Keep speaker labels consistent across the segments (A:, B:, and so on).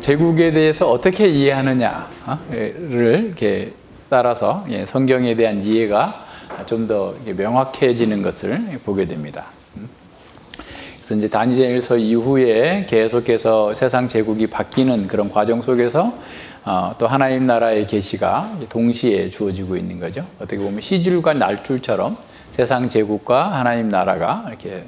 A: 제국에 대해서 어떻게 이해하느냐를 이렇게 따라서 성경에 대한 이해가 좀 더 명확해지는 것을 보게 됩니다. 그래서 이제 다니엘서 이후에 계속해서 세상 제국이 바뀌는 그런 과정 속에서 또 하나님 나라의 계시가 동시에 주어지고 있는 거죠. 어떻게 보면 시줄과 날줄처럼 세상 제국과 하나님 나라가 이렇게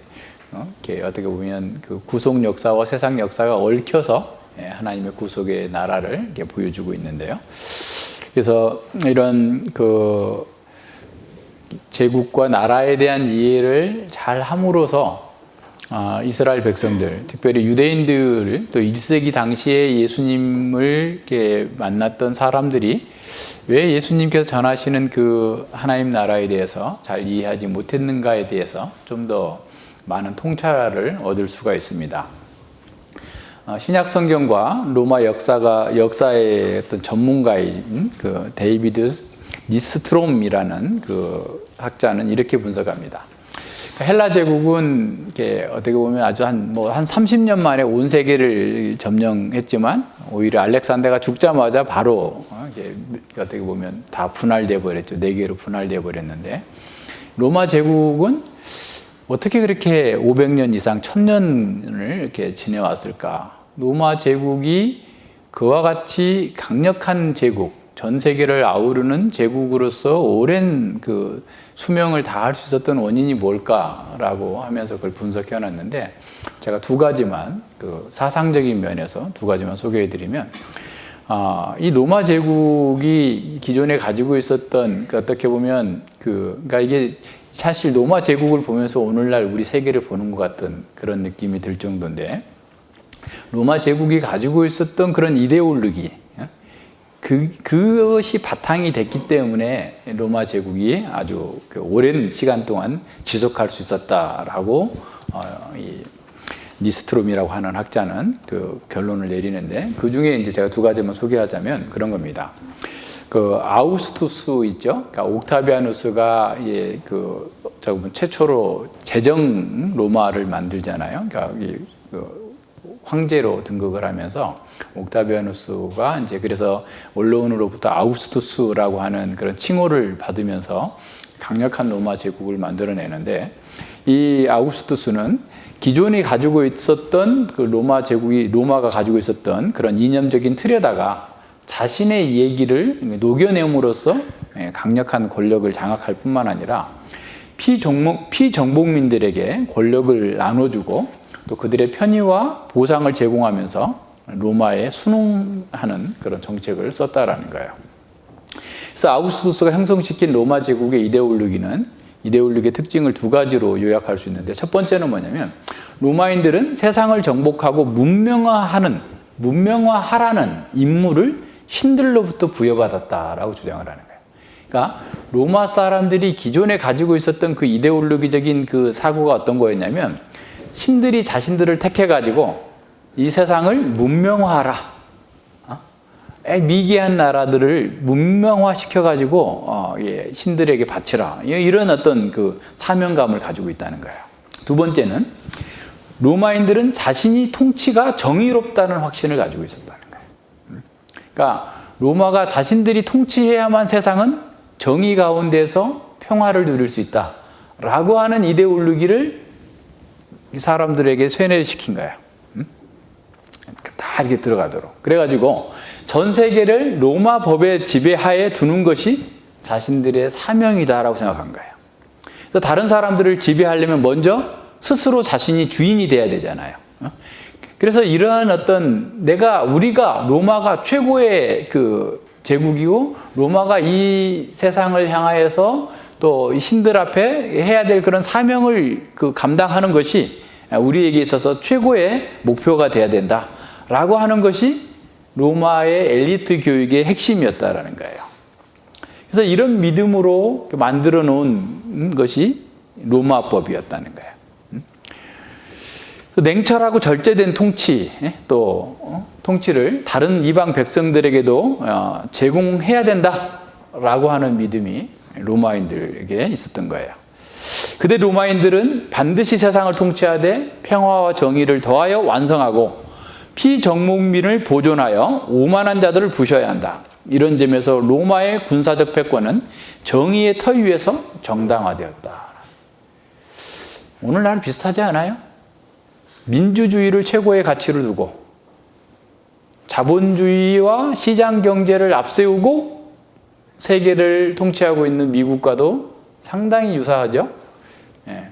A: 어떻게 보면 그 구속 역사와 세상 역사가 얽혀서 하나님의 구속의 나라를 이렇게 보여주고 있는데요. 그래서 이런 그 제국과 나라에 대한 이해를 잘 함으로써 이스라엘 백성들, 특별히 유대인들, 또 1세기 당시에 예수님을 이렇게 만났던 사람들이 왜 예수님께서 전하시는 그 하나님 나라에 대해서 잘 이해하지 못했는가에 대해서 좀 더 많은 통찰을 얻을 수가 있습니다. 신약 성경과 로마 역사의 어떤 전문가인 그 데이비드 니스트롬이라는 그 학자는 이렇게 분석합니다. 헬라 제국은 이렇게 어떻게 보면 아주 한 30년 만에 온 세계를 점령했지만 오히려 알렉산더가 죽자마자 바로 어떻게 보면 다 분할돼 버렸죠. 4개로 분할돼 버렸는데 로마 제국은 어떻게 그렇게 500년 이상 1000년을 이렇게 지내왔을까? 로마 제국이 그와 같이 강력한 제국, 전 세계를 아우르는 제국으로서 오랜 그 수명을 다할 수 있었던 원인이 뭘까라고 하면서 그걸 분석해 놨는데 제가 2가지만 그 사상적인 면에서 2가지만 소개해 드리면 이 로마 제국이 기존에 가지고 있었던 어떻게 보면 그러니까 이게 사실 로마 제국을 보면서 오늘날 우리 세계를 보는 것 같은 그런 느낌이 들 정도인데 로마 제국이 가지고 있었던 그런 이데올로기 그것이 바탕이 됐기 때문에 로마 제국이 아주 오랜 시간 동안 지속할 수 있었다라고 이 니스트롬이라고 하는 학자는 그 결론을 내리는데 그 중에 이제 제가 2가지만 소개하자면 그런 겁니다. 그 아우구스투스 있죠? 그러니까 옥타비아누스가 최초로 제정 로마를 만들잖아요. 그러니까 황제로 등극을 하면서 옥타비아누스가 이제 그래서 언론으로부터 아우구스투스라고 하는 그런 칭호를 받으면서 강력한 로마 제국을 만들어내는데 이 아우구스투스는 기존에 가지고 있었던 그 로마가 가지고 있었던 그런 이념적인 틀에다가 자신의 얘기를 녹여내므로써 강력한 권력을 장악할 뿐만 아니라 피정복민들에게 권력을 나눠주고 또 그들의 편의와 보상을 제공하면서 로마에 순응하는 그런 정책을 썼다라는 거예요. 그래서 아우구스투스가 형성시킨 로마 제국의 이데올로기의 특징을 2가지로 요약할 수 있는데 첫 번째는 뭐냐면 로마인들은 세상을 정복하고 문명화하라는 임무를 신들로부터 부여받았다라고 주장을 하는 거예요. 그러니까 로마 사람들이 기존에 가지고 있었던 그 이데올로기적인 그 사고가 어떤 거였냐면 신들이 자신들을 택해가지고 이 세상을 문명화하라. 미개한 나라들을 문명화시켜가지고 신들에게 바치라. 이런 어떤 그 사명감을 가지고 있다는 거예요. 2번째는 로마인들은 자신이 통치가 정의롭다는 확신을 가지고 있었다는 거예요. 그러니까 로마가 자신들이 통치해야만 세상은 정의 가운데서 평화를 누릴 수 있다라고 하는 이데올로기를 사람들에게 쇠뇌시킨 거예요. 다 이렇게 들어가도록. 그래가지고 전 세계를 로마 법의 지배하에 두는 것이 자신들의 사명이다라고 생각한 거예요. 그래서 다른 사람들을 지배하려면 먼저 스스로 자신이 주인이 돼야 되잖아요. 그래서 이러한 우리가 로마가 최고의 그 제국이고 로마가 이 세상을 향하여서 또 신들 앞에 해야 될 그런 사명을 감당하는 것이 우리에게 있어서 최고의 목표가 돼야 된다라고 하는 것이 로마의 엘리트 교육의 핵심이었다라는 거예요. 그래서 이런 믿음으로 만들어 놓은 것이 로마법이었다는 거예요. 냉철하고 절제된 통치, 또 통치를 다른 이방 백성들에게도 제공해야 된다라고 하는 믿음이 로마인들에게 있었던 거예요. 그때 로마인들은 반드시 세상을 통치하되 평화와 정의를 더하여 완성하고 피정복민을 보존하여 오만한 자들을 부셔야 한다. 이런 점에서 로마의 군사적 패권은 정의의 터 위에서 정당화되었다. 오늘날 비슷하지 않아요? 민주주의를 최고의 가치로 두고 자본주의와 시장 경제를 앞세우고 세계를 통치하고 있는 미국과도 상당히 유사하죠. 예.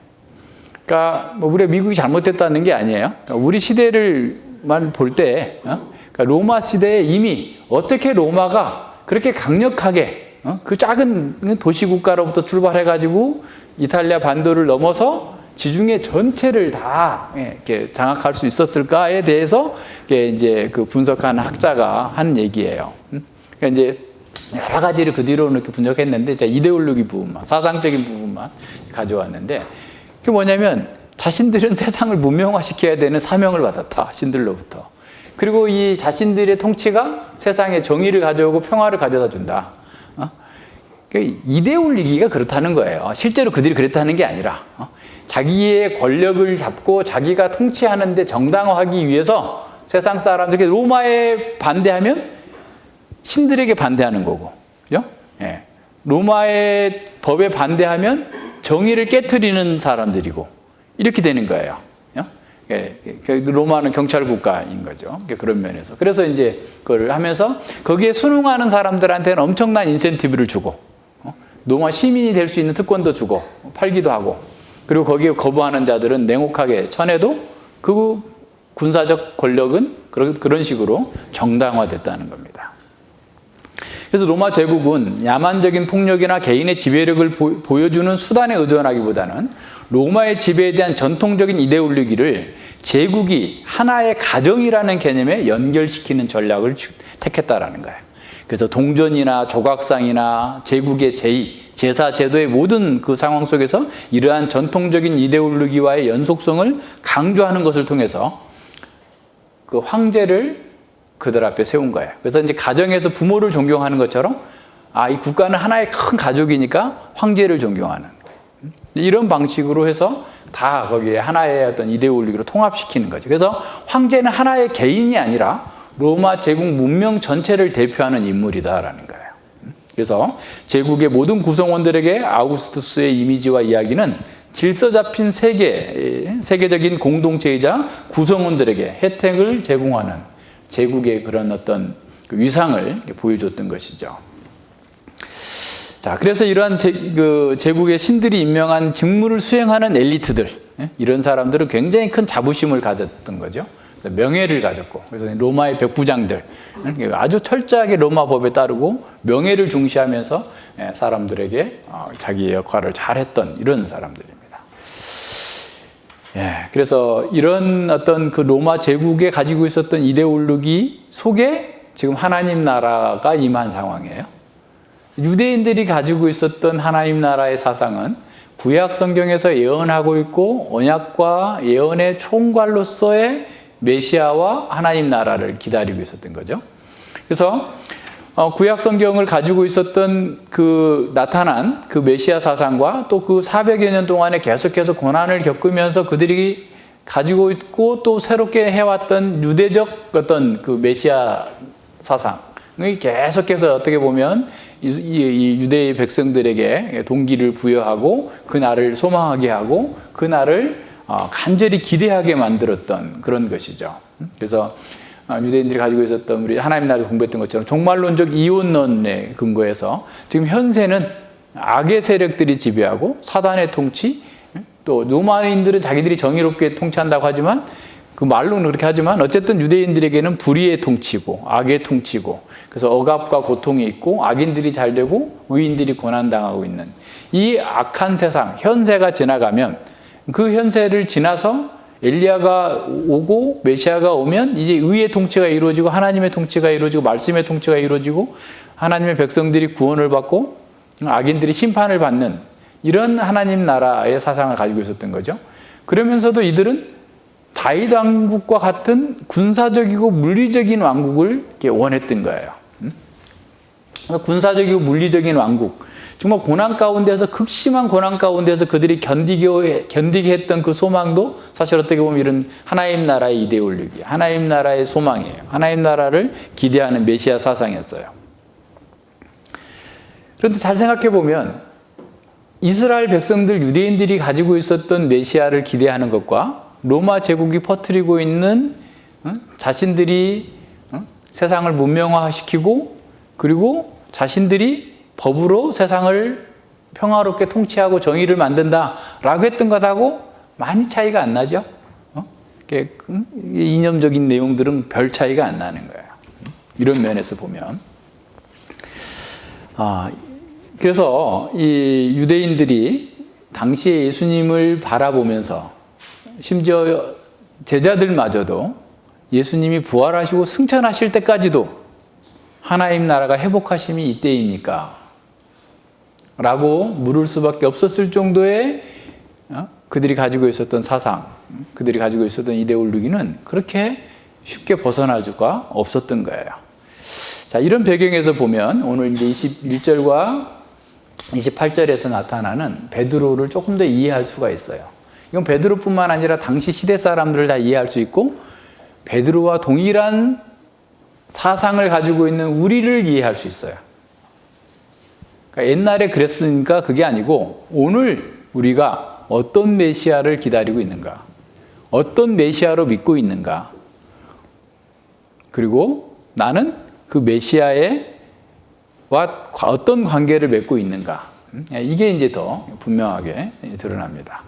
A: 그러니까 우리가 미국이 잘못됐다는 게 아니에요. 우리 시대를만 볼 때, 그러니까 로마 시대에 이미 어떻게 로마가 그렇게 강력하게 그 작은 도시 국가로부터 출발해가지고 이탈리아 반도를 넘어서 지중해 전체를 다 이렇게 장악할 수 있었을까에 대해서 이제 그 분석한 학자가 한 얘기예요. 그러니까 이제 여러 가지를 그 뒤로 이렇게 분석했는데 이데올로기 부분만, 사상적인 부분만 가져왔는데 그게 뭐냐면 자신들은 세상을 문명화시켜야 되는 사명을 받았다. 신들로부터. 그리고 이 자신들의 통치가 세상에 정의를 가져오고 평화를 가져다 준다. 이데올로기가 그렇다는 거예요. 실제로 그들이 그랬다는 게 아니라 자기의 권력을 잡고 자기가 통치하는데 정당화하기 위해서 세상 사람들에게 로마에 반대하면 신들에게 반대하는 거고, 그죠? 예. 로마의 법에 반대하면 정의를 깨트리는 사람들이고 이렇게 되는 거예요. 로마는 경찰 국가인 거죠. 그런 면에서. 그래서 이제 그걸 하면서 거기에 순응하는 사람들한테는 엄청난 인센티브를 주고, 로마 시민이 될 수 있는 특권도 주고, 팔기도 하고, 그리고 거기에 거부하는 자들은 냉혹하게 쳐내도 그 군사적 권력은 그런 식으로 정당화됐다는 겁니다. 그래서 로마 제국은 야만적인 폭력이나 개인의 지배력을 보여주는 수단에 의존하기보다는 로마의 지배에 대한 전통적인 이데올로기를 제국이 하나의 가정이라는 개념에 연결시키는 전략을 택했다라는 거예요. 그래서 동전이나 조각상이나 제국의 제의, 제사, 제도의 모든 그 상황 속에서 이러한 전통적인 이데올로기와의 연속성을 강조하는 것을 통해서 그 황제를 그들 앞에 세운 거예요. 그래서 이제 가정에서 부모를 존경하는 것처럼 이 국가는 하나의 큰 가족이니까 황제를 존경하는 거예요. 이런 방식으로 해서 다 거기에 하나의 어떤 이데올로기로 통합시키는 거죠. 그래서 황제는 하나의 개인이 아니라 로마 제국 문명 전체를 대표하는 인물이다라는 거예요. 그래서 제국의 모든 구성원들에게 아우구스투스의 이미지와 이야기는 질서 잡힌 세계적인 공동체이자 구성원들에게 혜택을 제공하는 제국의 그런 어떤 위상을 보여줬던 것이죠. 자, 그래서 이러한 제국의 신들이 임명한 직무를 수행하는 엘리트들, 이런 사람들은 굉장히 큰 자부심을 가졌던 거죠. 그래서 명예를 가졌고, 그래서 로마의 백부장들, 아주 철저하게 로마 법에 따르고 명예를 중시하면서 사람들에게 자기의 역할을 잘했던 이런 사람들입니다. 그래서 이런 어떤 그 로마 제국에 가지고 있었던 이데올로기 속에 지금 하나님 나라가 임한 상황이에요. 유대인들이 가지고 있었던 하나님 나라의 사상은 구약 성경에서 예언하고 있고 언약과 예언의 총괄로서의 메시아와 하나님 나라를 기다리고 있었던 거죠. 그래서 구약 성경을 가지고 있었던 그 나타난 그 메시아 사상과 또 그 400여 년 동안에 계속해서 고난을 겪으면서 그들이 가지고 있고 또 새롭게 해왔던 유대적 어떤 그 메시아 사상이 계속해서 어떻게 보면 이 유대의 백성들에게 동기를 부여하고 그 날을 소망하게 하고 그 날을 간절히 기대하게 만들었던 그런 것이죠. 그래서 유대인들이 가지고 있었던 우리 하나님 나라를 공부했던 것처럼 종말론적 이혼론에 근거해서 지금 현세는 악의 세력들이 지배하고 사단의 통치, 또 로마인들은 자기들이 정의롭게 통치한다고 하지만 그 말로는 그렇게 하지만 어쨌든 유대인들에게는 불의의 통치고 악의 통치고 그래서 억압과 고통이 있고 악인들이 잘 되고 의인들이 고난당하고 있는 이 악한 세상, 현세가 지나가면 그 현세를 지나서 엘리야가 오고 메시아가 오면 이제 의의 통치가 이루어지고 하나님의 통치가 이루어지고 말씀의 통치가 이루어지고 하나님의 백성들이 구원을 받고 악인들이 심판을 받는 이런 하나님 나라의 사상을 가지고 있었던 거죠. 그러면서도 이들은 다윗 왕국과 같은 군사적이고 물리적인 왕국을 원했던 거예요. 군사적이고 물리적인 왕국. 정말 고난 가운데서 극심한 고난 가운데서 그들이 견디게 했던 그 소망도 사실 어떻게 보면 이런 하나님 나라의 이데올로기, 하나님 나라의 소망이에요. 하나님 나라를 기대하는 메시아 사상이었어요. 그런데 잘 생각해 보면 이스라엘 백성들, 유대인들이 가지고 있었던 메시아를 기대하는 것과 로마 제국이 퍼뜨리고 있는 자신들이 세상을 문명화시키고 그리고 자신들이 법으로 세상을 평화롭게 통치하고 정의를 만든다라고 했던 것하고 많이 차이가 안 나죠. 이념적인 내용들은 별 차이가 안 나는 거예요. 이런 면에서 보면. 그래서 이 유대인들이 당시에 예수님을 바라보면서 심지어 제자들마저도 예수님이 부활하시고 승천하실 때까지도 하나님 나라가 회복하심이 이때입니까? 라고 물을 수밖에 없었을 정도의 그들이 가지고 있었던 사상, 그들이 가지고 있었던 이데올로기는 그렇게 쉽게 벗어날 수가 없었던 거예요. 자, 이런 배경에서 보면 오늘 이제 21절과 28절에서 나타나는 베드로를 조금 더 이해할 수가 있어요. 이건 베드로뿐만 아니라 당시 시대 사람들을 다 이해할 수 있고 베드로와 동일한 사상을 가지고 있는 우리를 이해할 수 있어요. 그러니까 옛날에 그랬으니까 그게 아니고 오늘 우리가 어떤 메시아를 기다리고 있는가, 어떤 메시아로 믿고 있는가, 그리고 나는 그 메시아와 어떤 관계를 맺고 있는가, 이게 이제 더 분명하게 드러납니다.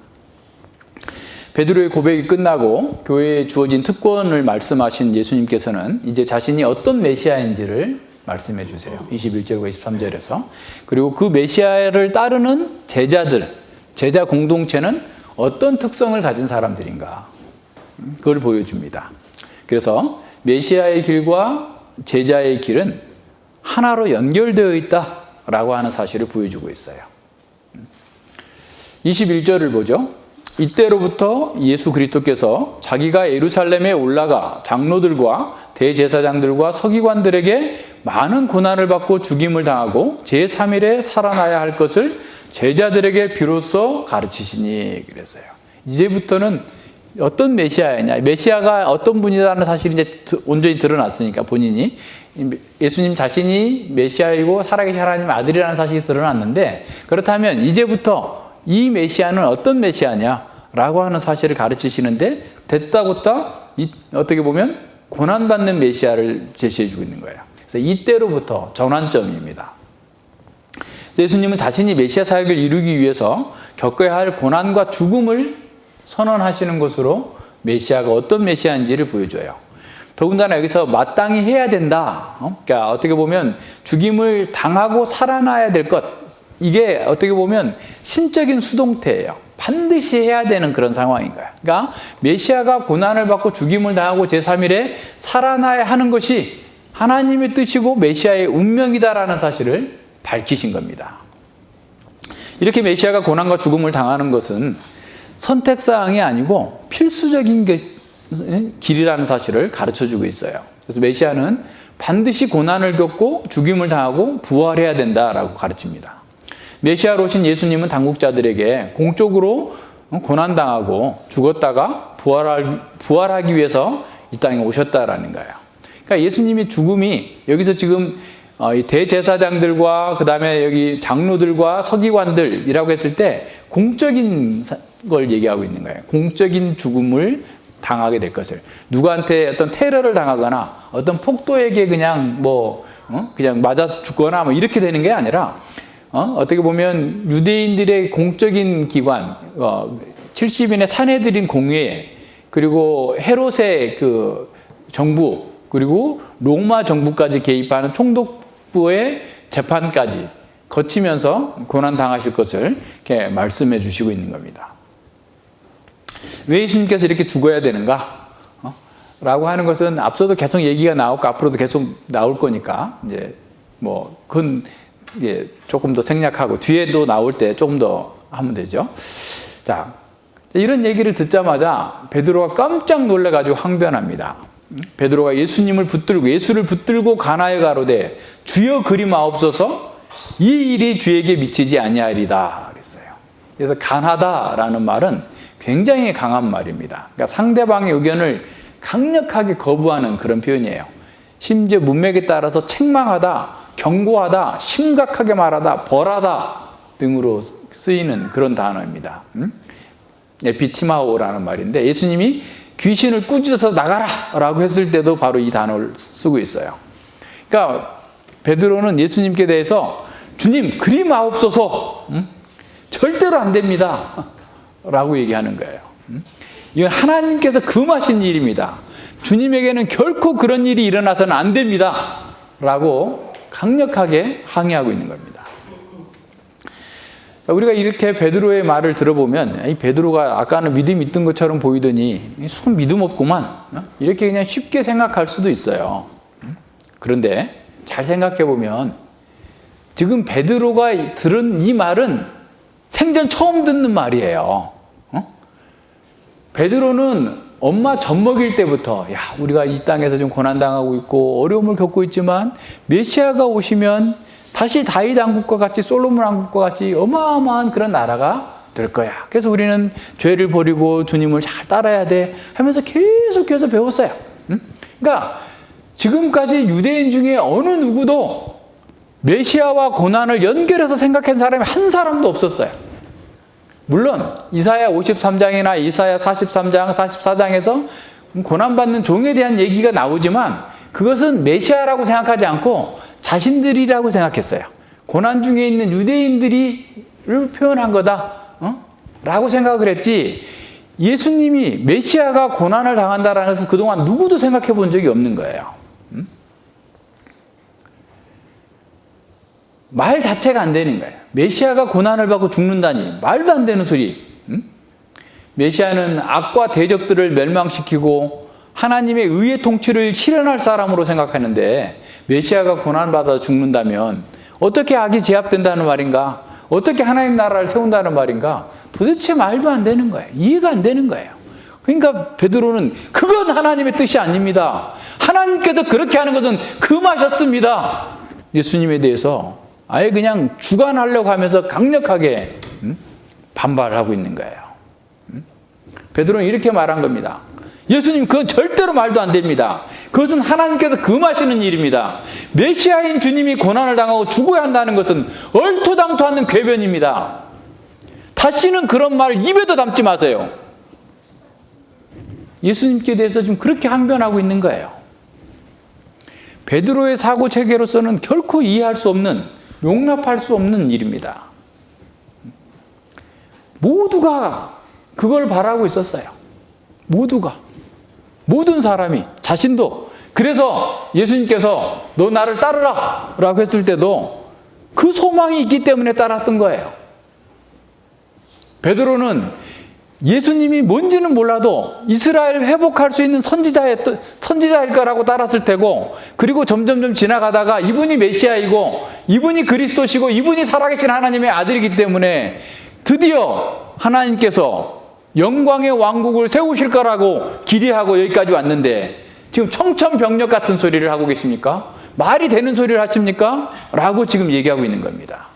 A: 베드로의 고백이 끝나고 교회에 주어진 특권을 말씀하신 예수님께서는 이제 자신이 어떤 메시아인지를 말씀해 주세요. 21절과 23절에서. 그리고 그 메시아를 따르는 제자들, 제자 공동체는 어떤 특성을 가진 사람들인가, 그걸 보여줍니다. 그래서 메시아의 길과 제자의 길은 하나로 연결되어 있다라고 하는 사실을 보여주고 있어요. 21절을 보죠. 이때로부터 예수 그리스도께서 자기가 예루살렘에 올라가 장로들과 대제사장들과 서기관들에게 많은 고난을 받고 죽임을 당하고 제3일에 살아나야 할 것을 제자들에게 비로소 가르치시니 그랬어요. 이제부터는 어떤 메시아냐, 메시아가 어떤 분이라는 사실이 이제 온전히 드러났으니까 본인이 예수님 자신이 메시아이고 살아계신 하나님 아들이라는 사실이 드러났는데 그렇다면 이제부터 이 메시아는 어떤 메시아냐라고 하는 사실을 가르치시는데 됐다고다 어떻게 보면 고난받는 메시아를 제시해주고 있는 거예요. 그래서 이때로부터 전환점입니다. 예수님은 자신이 메시아 사역을 이루기 위해서 겪어야 할 고난과 죽음을 선언하시는 것으로 메시아가 어떤 메시아인지를 보여줘요. 더군다나 여기서 마땅히 해야 된다. 그러니까 어떻게 보면 죽임을 당하고 살아나야 될 것. 이게 어떻게 보면 신적인 수동태예요. 반드시 해야 되는 그런 상황인 거예요. 그러니까 메시아가 고난을 받고 죽임을 당하고 제3일에 살아나야 하는 것이 하나님의 뜻이고 메시아의 운명이다라는 사실을 밝히신 겁니다. 이렇게 메시아가 고난과 죽음을 당하는 것은 선택사항이 아니고 필수적인 길이라는 사실을 가르쳐주고 있어요. 그래서 메시아는 반드시 고난을 겪고 죽임을 당하고 부활해야 된다라고 가르칩니다. 메시아로 오신 예수님은 당국자들에게 공적으로 고난당하고 죽었다가 부활하기 위해서 이 땅에 오셨다라는 거예요. 그러니까 예수님의 죽음이 여기서 지금 대제사장들과 그 다음에 여기 장로들과 서기관들이라고 했을 때 공적인 걸 얘기하고 있는 거예요. 공적인 죽음을 당하게 될 것을. 누구한테 어떤 테러를 당하거나 어떤 폭도에게 그냥 그냥 맞아서 죽거나 이렇게 되는 게 아니라 어떻게 보면 유대인들의 공적인 기관, 70인의 사내들인 공회, 그리고 헤롯의 그 정부, 그리고 로마 정부까지 개입하는 총독부의 재판까지 거치면서 고난 당하실 것을 이렇게 말씀해 주시고 있는 겁니다. 왜 예수님께서 이렇게 죽어야 되는가? 라고 하는 것은 앞서도 계속 얘기가 나오고 앞으로도 계속 나올 거니까 이제 그건 조금 더 생략하고 뒤에도 나올 때 조금 더 하면 되죠. 자, 이런 얘기를 듣자마자 베드로가 깜짝 놀라가지고 항변합니다. 베드로가 예수를 붙들고 가나에 가로되 주여 그리마옵소서 이 일이 주에게 미치지 아니하리다 그랬어요. 그래서 간하다라는 말은 굉장히 강한 말입니다. 그러니까 상대방의 의견을 강력하게 거부하는 그런 표현이에요. 심지어 문맥에 따라서 책망하다, 경고하다, 심각하게 말하다, 벌하다 등으로 쓰이는 그런 단어입니다. 에피티마오라는 말인데 예수님이 귀신을 꾸짖어서 나가라 라고 했을 때도 바로 이 단어를 쓰고 있어요. 그러니까 베드로는 예수님께 대해서 주님 그리 마옵소서, 절대로 안 됩니다 라고 얘기하는 거예요. 이건 하나님께서 금하신 일입니다. 주님에게는 결코 그런 일이 일어나서는 안 됩니다 라고 강력하게 항의하고 있는 겁니다. 우리가 이렇게 베드로의 말을 들어보면 이 베드로가 아까는 믿음이 있던 것처럼 보이더니 손 믿음 없구만 이렇게 그냥 쉽게 생각할 수도 있어요. 그런데 잘 생각해 보면 지금 베드로가 들은 이 말은 생전 처음 듣는 말이에요. 베드로는 엄마 젖 먹일 때부터 야 우리가 이 땅에서 좀 고난당하고 있고 어려움을 겪고 있지만 메시아가 오시면 다시 다윗 왕국과 같이 솔로몬 왕국과 같이 어마어마한 그런 나라가 될 거야. 그래서 우리는 죄를 버리고 주님을 잘 따라야 돼 하면서 계속해서 배웠어요. 그러니까 지금까지 유대인 중에 어느 누구도 메시아와 고난을 연결해서 생각한 사람이 한 사람도 없었어요. 물론 이사야 53장이나 이사야 43장, 44장에서 고난받는 종에 대한 얘기가 나오지만 그것은 메시아라고 생각하지 않고 자신들이라고 생각했어요. 고난 중에 있는 유대인들을 표현한 거다 라고 생각을 했지 예수님이 메시아가 고난을 당한다라는 것을 그동안 누구도 생각해 본 적이 없는 거예요. 말 자체가 안 되는 거예요. 메시아가 고난을 받고 죽는다니 말도 안 되는 소리. 메시아는 악과 대적들을 멸망시키고 하나님의 의의 통치를 실현할 사람으로 생각하는데 메시아가 고난받아 죽는다면 어떻게 악이 제압된다는 말인가? 어떻게 하나님 나라를 세운다는 말인가? 도대체 말도 안 되는 거예요. 이해가 안 되는 거예요. 그러니까 베드로는 그건 하나님의 뜻이 아닙니다. 하나님께서 그렇게 하는 것은 금하셨습니다. 예수님에 대해서 아예 그냥 주관하려고 하면서 강력하게 반발하고 있는 거예요. 베드로는 이렇게 말한 겁니다. 예수님 그건 절대로 말도 안 됩니다. 그것은 하나님께서 금하시는 일입니다. 메시아인 주님이 고난을 당하고 죽어야 한다는 것은 얼토당토 않는 궤변입니다. 다시는 그런 말 입에도 담지 마세요. 예수님께 대해서 지금 그렇게 항변하고 있는 거예요. 베드로의 사고 체계로서는 결코 이해할 수 없는, 용납할 수 없는 일입니다. 모두가 그걸 바라고 있었어요. 모두가. 모든 사람이, 자신도. 그래서 예수님께서 너 나를 따르라 라고 했을 때도 그 소망이 있기 때문에 따랐던 거예요. 베드로는 예수님이 뭔지는 몰라도 이스라엘 회복할 수 있는 선지자일 거라고 따랐을 테고, 그리고 점점점 지나가다가 이분이 메시아이고 이분이 그리스도시고 이분이 살아계신 하나님의 아들이기 때문에 드디어 하나님께서 영광의 왕국을 세우실 거라고 기대하고 여기까지 왔는데 지금 청천벽력 같은 소리를 하고 계십니까? 말이 되는 소리를 하십니까? 라고 지금 얘기하고 있는 겁니다.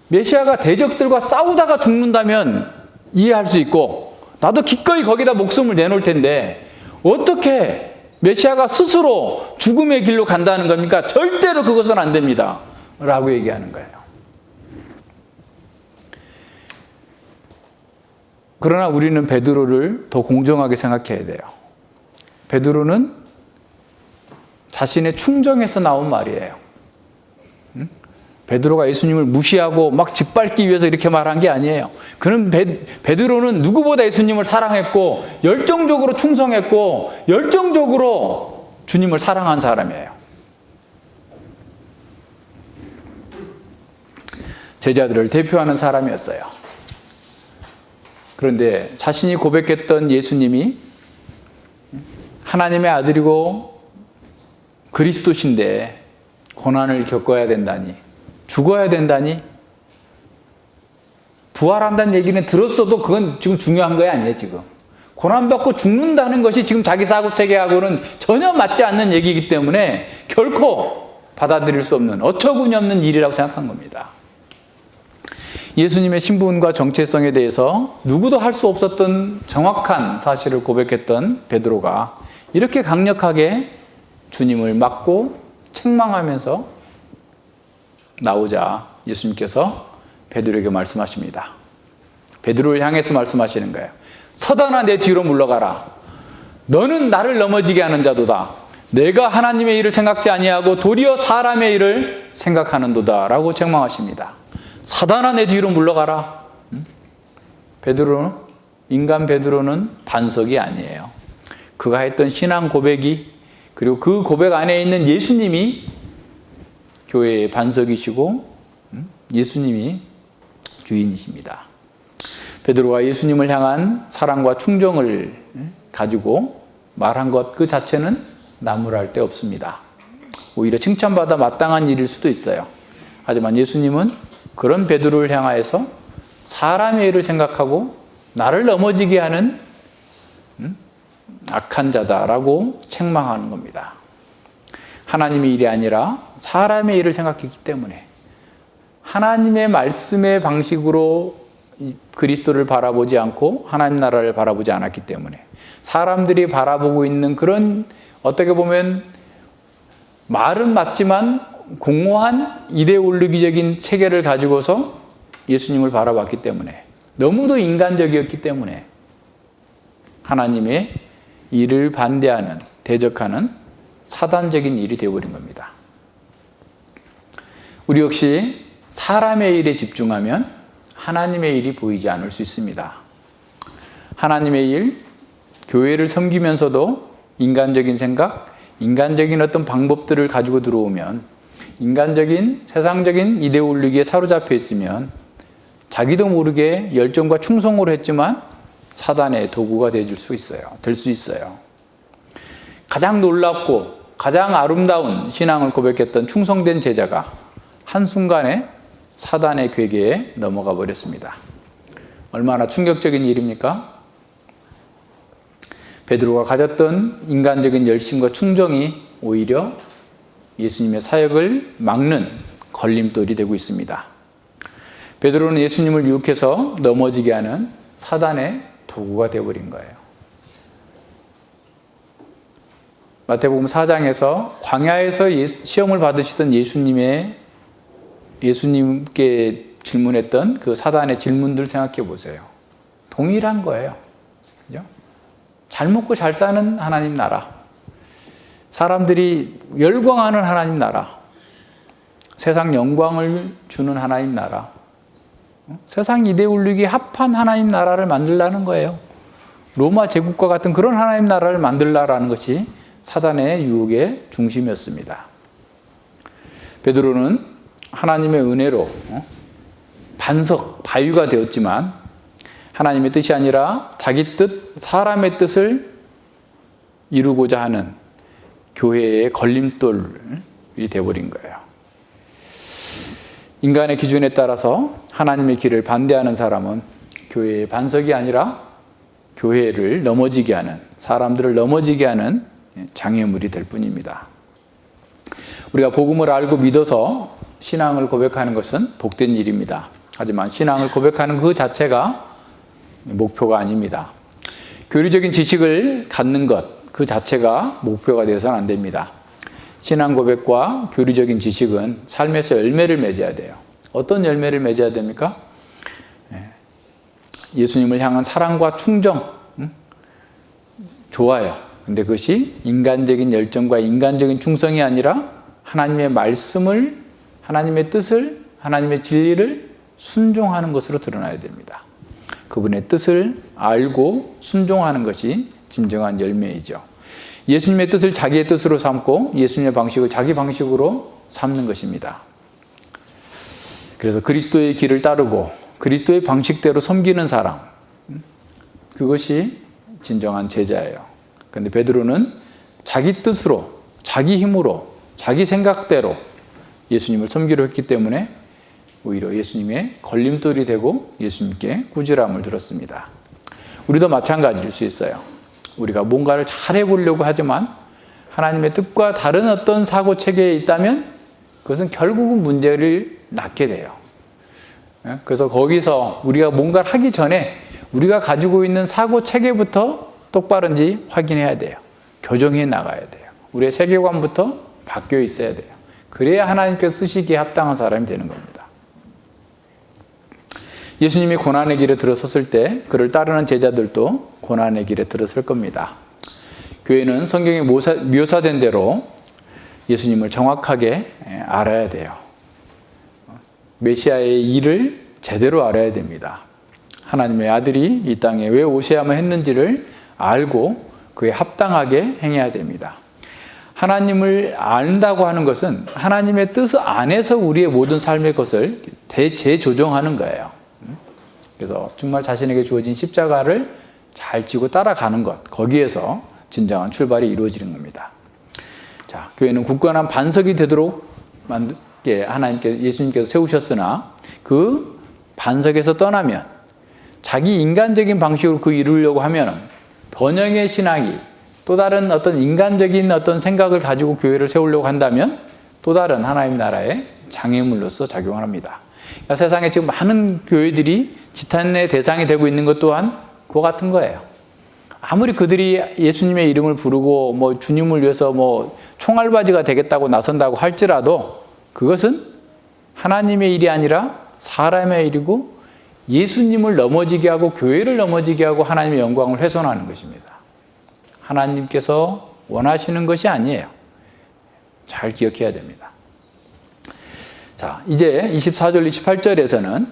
A: 메시아가 대적들과 싸우다가 죽는다면 이해할 수 있고 나도 기꺼이 거기다 목숨을 내놓을 텐데 어떻게 메시아가 스스로 죽음의 길로 간다는 겁니까? 절대로 그것은 안 됩니다 라고 얘기하는 거예요. 그러나 우리는 베드로를 더 공정하게 생각해야 돼요. 베드로는 자신의 충정에서 나온 말이에요. 베드로가 예수님을 무시하고 막 짓밟기 위해서 이렇게 말한 게 아니에요. 그는 베드로는 누구보다 예수님을 사랑했고 열정적으로 충성했고 열정적으로 주님을 사랑한 사람이에요. 제자들을 대표하는 사람이었어요. 그런데 자신이 고백했던 예수님이 하나님의 아들이고 그리스도신데 고난을 겪어야 된다니, 죽어야 된다니, 부활한다는 얘기는 들었어도 그건 지금 중요한 거 아니에요. 지금 고난받고 죽는다는 것이 지금 자기 사고체계하고는 전혀 맞지 않는 얘기이기 때문에 결코 받아들일 수 없는 어처구니 없는 일이라고 생각한 겁니다. 예수님의 신분과 정체성에 대해서 누구도 할 수 없었던 정확한 사실을 고백했던 베드로가 이렇게 강력하게 주님을 맞고 책망하면서 나오자 예수님께서 베드로에게 말씀하십니다. 베드로를 향해서 말씀하시는 거예요. 사단아, 내 뒤로 물러가라. 너는 나를 넘어지게 하는 자도다. 내가 하나님의 일을 생각지 아니하고 도리어 사람의 일을 생각하는도다 라고 책망하십니다. 사단아, 내 뒤로 물러가라. 베드로는, 인간 베드로는 반석이 아니에요. 그가 했던 신앙 고백이, 그리고 그 고백 안에 있는 예수님이 교회의 반석이시고 예수님이 주인이십니다. 베드로가 예수님을 향한 사랑과 충정을 가지고 말한 것 그 자체는 나무랄 데 없습니다. 오히려 칭찬받아 마땅한 일일 수도 있어요. 하지만 예수님은 그런 베드로를 향하여서 사람의 일을 생각하고 나를 넘어지게 하는 악한 자다라고 책망하는 겁니다. 하나님의 일이 아니라 사람의 일을 생각했기 때문에, 하나님의 말씀의 방식으로 그리스도를 바라보지 않고 하나님 나라를 바라보지 않았기 때문에, 사람들이 바라보고 있는 그런 어떻게 보면 말은 맞지만 공허한 이데올로기적인 체계를 가지고서 예수님을 바라봤기 때문에, 너무도 인간적이었기 때문에 하나님의 일을 반대하는, 대적하는 사단적인 일이 되어버린 겁니다. 우리 역시 사람의 일에 집중하면 하나님의 일이 보이지 않을 수 있습니다. 하나님의 일, 교회를 섬기면서도 인간적인 생각, 인간적인 어떤 방법들을 가지고 들어오면, 인간적인 세상적인 이데올로기에 사로잡혀 있으면 자기도 모르게 열정과 충성으로 했지만 사단의 도구가 될 수 있어요. 가장 놀랍고 가장 아름다운 신앙을 고백했던 충성된 제자가 한순간에 사단의 괴계에 넘어가 버렸습니다. 얼마나 충격적인 일입니까? 베드로가 가졌던 인간적인 열심과 충정이 오히려 예수님의 사역을 막는 걸림돌이 되고 있습니다. 베드로는 예수님을 유혹해서 넘어지게 하는 사단의 도구가 되어버린 거예요. 마태복음 4장에서 광야에서 시험을 받으시던 예수님께 질문했던 그 사단의 질문들 생각해 보세요. 동일한 거예요. 그죠? 잘 먹고 잘 사는 하나님 나라, 사람들이 열광하는 하나님 나라, 세상 영광을 주는 하나님 나라, 세상 이데올로기에 합한 하나님 나라를 만들라는 거예요. 로마 제국과 같은 그런 하나님 나라를 만들라라는 것이 사단의 유혹의 중심이었습니다. 베드로는 하나님의 은혜로 반석, 바위가 되었지만 하나님의 뜻이 아니라 자기 뜻, 사람의 뜻을 이루고자 하는 교회의 걸림돌이 되어버린 거예요. 인간의 기준에 따라서 하나님의 길을 반대하는 사람은 교회의 반석이 아니라 교회를 넘어지게 하는, 사람들을 넘어지게 하는 장애물이 될 뿐입니다. 우리가 복음을 알고 믿어서 신앙을 고백하는 것은 복된 일입니다. 하지만 신앙을 고백하는 그 자체가 목표가 아닙니다. 교리적인 지식을 갖는 것 그 자체가 목표가 되어서는 안 됩니다. 신앙 고백과 교리적인 지식은 삶에서 열매를 맺어야 돼요. 어떤 열매를 맺어야 됩니까? 예수님을 향한 사랑과 충정, 좋아요. 근데 그것이 인간적인 열정과 인간적인 충성이 아니라 하나님의 말씀을, 하나님의 뜻을, 하나님의 진리를 순종하는 것으로 드러나야 됩니다. 그분의 뜻을 알고 순종하는 것이 진정한 열매이죠. 예수님의 뜻을 자기의 뜻으로 삼고 예수님의 방식을 자기 방식으로 삼는 것입니다. 그래서 그리스도의 길을 따르고 그리스도의 방식대로 섬기는 사람, 그것이 진정한 제자예요. 그런데 베드로는 자기 뜻으로, 자기 힘으로, 자기 생각대로 예수님을 섬기려 했기 때문에 오히려 예수님의 걸림돌이 되고 예수님께 꾸지람을 들었습니다. 우리도 마찬가지일 수 있어요. 우리가 뭔가를 잘 해보려고 하지만 하나님의 뜻과 다른 어떤 사고체계에 있다면 그것은 결국은 문제를 낳게 돼요. 그래서 거기서 우리가 뭔가를 하기 전에 우리가 가지고 있는 사고 체계부터 똑바른지 확인해야 돼요. 교정해 나가야 돼요. 우리의 세계관부터 바뀌어 있어야 돼요. 그래야 하나님께서 쓰시기에 합당한 사람이 되는 겁니다. 예수님이 고난의 길에 들어섰을 때 그를 따르는 제자들도 고난의 길에 들어설 겁니다. 교회는 성경에 묘사된 대로 예수님을 정확하게 알아야 돼요. 메시아의 일을 제대로 알아야 됩니다. 하나님의 아들이 이 땅에 왜 오셔야만 했는지를 알고 그에 합당하게 행해야 됩니다. 하나님을 안다고 하는 것은 하나님의 뜻 안에서 우리의 모든 삶의 것을 재조정하는 거예요. 그래서 정말 자신에게 주어진 십자가를 잘 지고 따라가는 것, 거기에서 진정한 출발이 이루어지는 겁니다. 자, 교회는 굳건한 반석이 되도록 예수님께서 세우셨으나 그 반석에서 떠나면 자기 인간적인 방식으로 그 이루려고 하면 번영의 신앙이 또 다른 어떤 인간적인 어떤 생각을 가지고 교회를 세우려고 한다면 또 다른 하나님 나라의 장애물로서 작용을 합니다. 그러니까 세상에 지금 많은 교회들이 지탄의 대상이 되고 있는 것 또한 그와 같은 거예요. 아무리 그들이 예수님의 이름을 부르고 뭐 주님을 위해서 뭐 총알바지가 되겠다고 나선다고 할지라도 그것은 하나님의 일이 아니라 사람의 일이고 예수님을 넘어지게 하고 교회를 넘어지게 하고 하나님의 영광을 훼손하는 것입니다. 하나님께서 원하시는 것이 아니에요. 잘 기억해야 됩니다. 자, 이제 24절, 28절에서는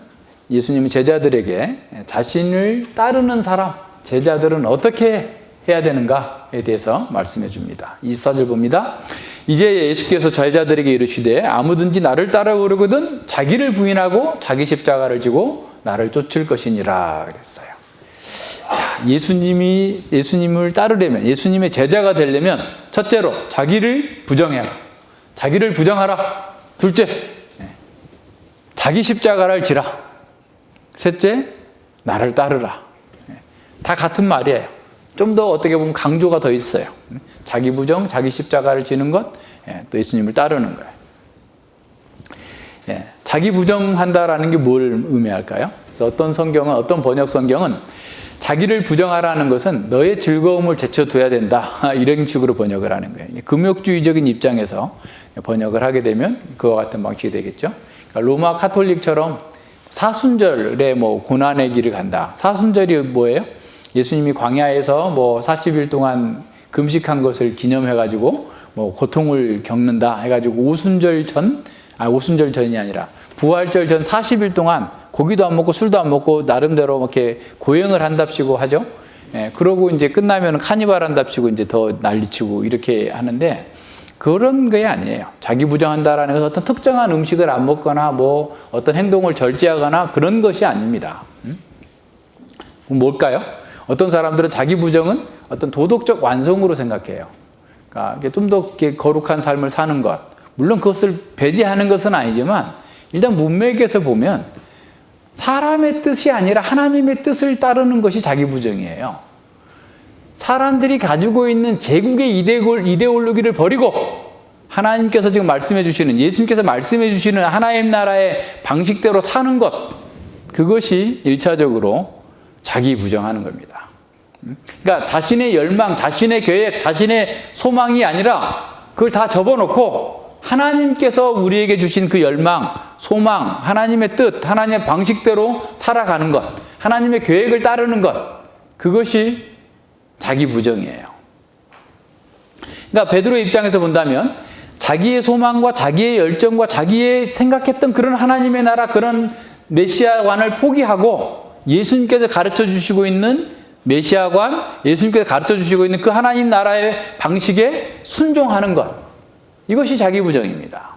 A: 예수님이 제자들에게 자신을 따르는 사람, 제자들은 어떻게 해야 되는가에 대해서 말씀해 줍니다. 24절 봅니다. 이제 예수께서 제자들에게 이르시되 아무든지 나를 따라오려거든 자기를 부인하고 자기 십자가를 지고 나를 쫓을 것이니라 그랬어요. 자, 예수님을 따르려면, 예수님의 제자가 되려면 첫째로 자기를 부정해라. 자기를 부정하라. 둘째, 자기 십자가를 지라. 셋째, 나를 따르라. 다 같은 말이에요. 좀 더 어떻게 보면 강조가 더 있어요. 자기 부정, 자기 십자가를 지는 것, 또 예수님을 따르는 거예요. 자기 부정한다라는 게 뭘 의미할까요? 그래서 어떤 성경은, 어떤 번역 성경은 자기를 부정하라는 것은 너의 즐거움을 제쳐둬야 된다. 이런 식으로 번역을 하는 거예요. 금욕주의적인 입장에서 번역을 하게 되면 그와 같은 방식이 되겠죠. 그러니까 로마 카톨릭처럼 사순절에 뭐 고난의 길을 간다. 사순절이 뭐예요? 예수님이 광야에서 뭐 40일 동안 금식한 것을 기념해가지고 뭐 고통을 겪는다 해가지고 오순절 전이 아니라 부활절 전 40일 동안 고기도 안 먹고 술도 안 먹고 나름대로 이렇게 고행을 한답시고 하죠. 그러고 이제 끝나면 카니발 한답시고 이제 더 난리치고 이렇게 하는데 그런 게 아니에요. 자기 부정한다라는 것은 어떤 특정한 음식을 안 먹거나 뭐 어떤 행동을 절제하거나 그런 것이 아닙니다. 뭘까요? 어떤 사람들은 자기 부정은 어떤 도덕적 완성으로 생각해요. 그러니까 좀 더 거룩한 삶을 사는 것. 물론 그것을 배제하는 것은 아니지만 일단 문맥에서 보면 사람의 뜻이 아니라 하나님의 뜻을 따르는 것이 자기 부정이에요. 사람들이 가지고 있는 제국의 이데올로기를 버리고 하나님께서 지금 말씀해 주시는, 예수님께서 말씀해 주시는 하나님 나라의 방식대로 사는 것, 그것이 1차적으로 자기 부정하는 겁니다. 그러니까 자신의 열망, 자신의 계획, 자신의 소망이 아니라 그걸 다 접어놓고 하나님께서 우리에게 주신 그 열망, 소망, 하나님의 뜻, 하나님의 방식대로 살아가는 것, 하나님의 계획을 따르는 것, 그것이 자기 부정이에요. 그러니까 베드로의 입장에서 본다면 자기의 소망과 자기의 열정과 자기의 생각했던 그런 하나님의 나라, 그런 메시아관을 포기하고 예수님께서 가르쳐 주시고 있는 메시아관, 예수님께서 가르쳐 주시고 있는 그 하나님 나라의 방식에 순종하는 것, 이것이 자기 부정입니다.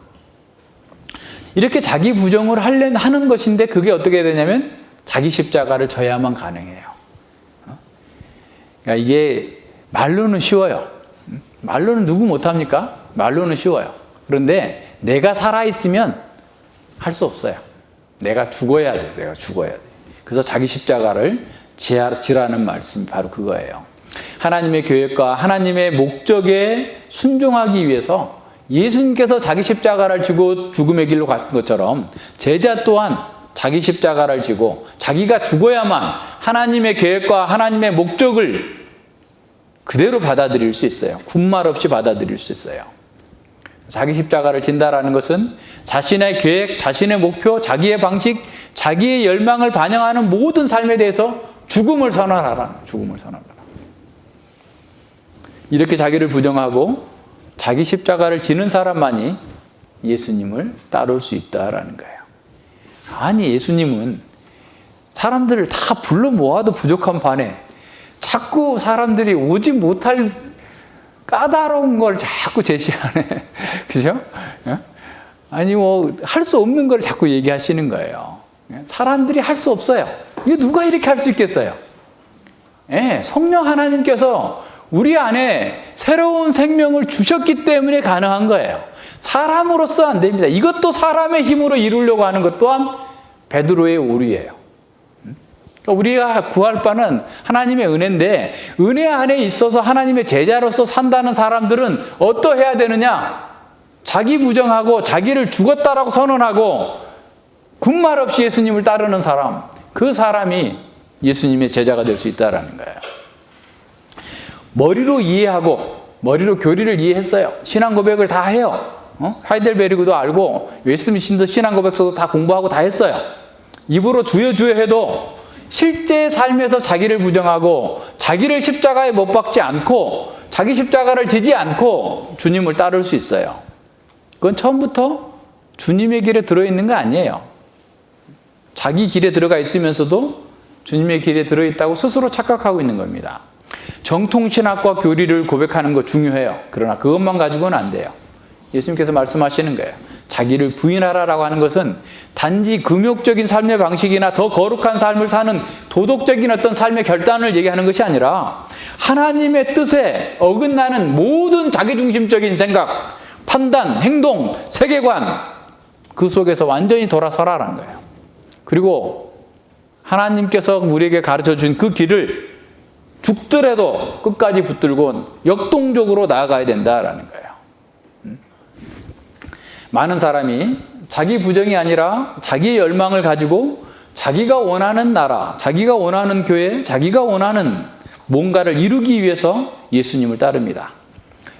A: 이렇게 자기 부정을 하는 것인데 그게 어떻게 되냐면 자기 십자가를 져야만 가능해요. 그러니까 이게 말로는 쉬워요. 말로는 누구 못합니까? 말로는 쉬워요. 그런데 내가 살아있으면 할 수 없어요. 내가 죽어야 돼. 내가 죽어야 돼. 그래서 자기 십자가를 지라는 말씀이 바로 그거예요. 하나님의 계획과 하나님의 목적에 순종하기 위해서 예수님께서 자기 십자가를 지고 죽음의 길로 가신 것처럼 제자 또한 자기 십자가를 지고 자기가 죽어야만 하나님의 계획과 하나님의 목적을 그대로 받아들일 수 있어요. 군말 없이 받아들일 수 있어요. 자기 십자가를 진다라는 것은 자신의 계획, 자신의 목표, 자기의 방식, 자기의 열망을 반영하는 모든 삶에 대해서 죽음을 선언하라. 죽음을 선언하라. 이렇게 자기를 부정하고 자기 십자가를 지는 사람만이 예수님을 따를 수 있다라는 거예요. 아니, 예수님은 사람들을 다 불러 모아도 부족한 판에 자꾸 사람들이 오지 못할 까다로운 걸 자꾸 제시하네. 그죠? 아니, 할 수 없는 걸 자꾸 얘기하시는 거예요. 사람들이 할 수 없어요. 이거 누가 이렇게 할 수 있겠어요? 성령 하나님께서 우리 안에 새로운 생명을 주셨기 때문에 가능한 거예요. 사람으로서 안 됩니다. 이것도 사람의 힘으로 이루려고 하는 것 또한 베드로의 오류예요. 우리가 구할 바는 하나님의 은혜인데, 은혜 안에 있어서 하나님의 제자로서 산다는 사람들은 어떠해야 되느냐? 자기 부정하고 자기를 죽었다라고 선언하고 군말 없이 예수님을 따르는 사람, 그 사람이 예수님의 제자가 될 수 있다는 거예요. 머리로 이해하고 머리로 교리를 이해했어요. 신앙 고백을 다 해요. 하이델베르그도 알고 웨스트민스터 신앙 고백서도 다 공부하고 다 했어요. 입으로 주여 주여 해도 실제 삶에서 자기를 부정하고 자기를 십자가에 못 박지 않고 자기 십자가를 지지 않고 주님을 따를 수 있어요. 그건 처음부터 주님의 길에 들어있는 거 아니에요. 자기 길에 들어가 있으면서도 주님의 길에 들어있다고 스스로 착각하고 있는 겁니다. 정통신학과 교리를 고백하는 거 중요해요. 그러나 그것만 가지고는 안 돼요. 예수님께서 말씀하시는 거예요. 자기를 부인하라라고 하는 것은 단지 금욕적인 삶의 방식이나 더 거룩한 삶을 사는 도덕적인 어떤 삶의 결단을 얘기하는 것이 아니라 하나님의 뜻에 어긋나는 모든 자기중심적인 생각, 판단, 행동, 세계관, 그 속에서 완전히 돌아서라라는 거예요. 그리고 하나님께서 우리에게 가르쳐 준 그 길을 죽더라도 끝까지 붙들고 역동적으로 나아가야 된다라는 거예요. 많은 사람이 자기 부정이 아니라 자기의 열망을 가지고 자기가 원하는 나라, 자기가 원하는 교회, 자기가 원하는 뭔가를 이루기 위해서 예수님을 따릅니다.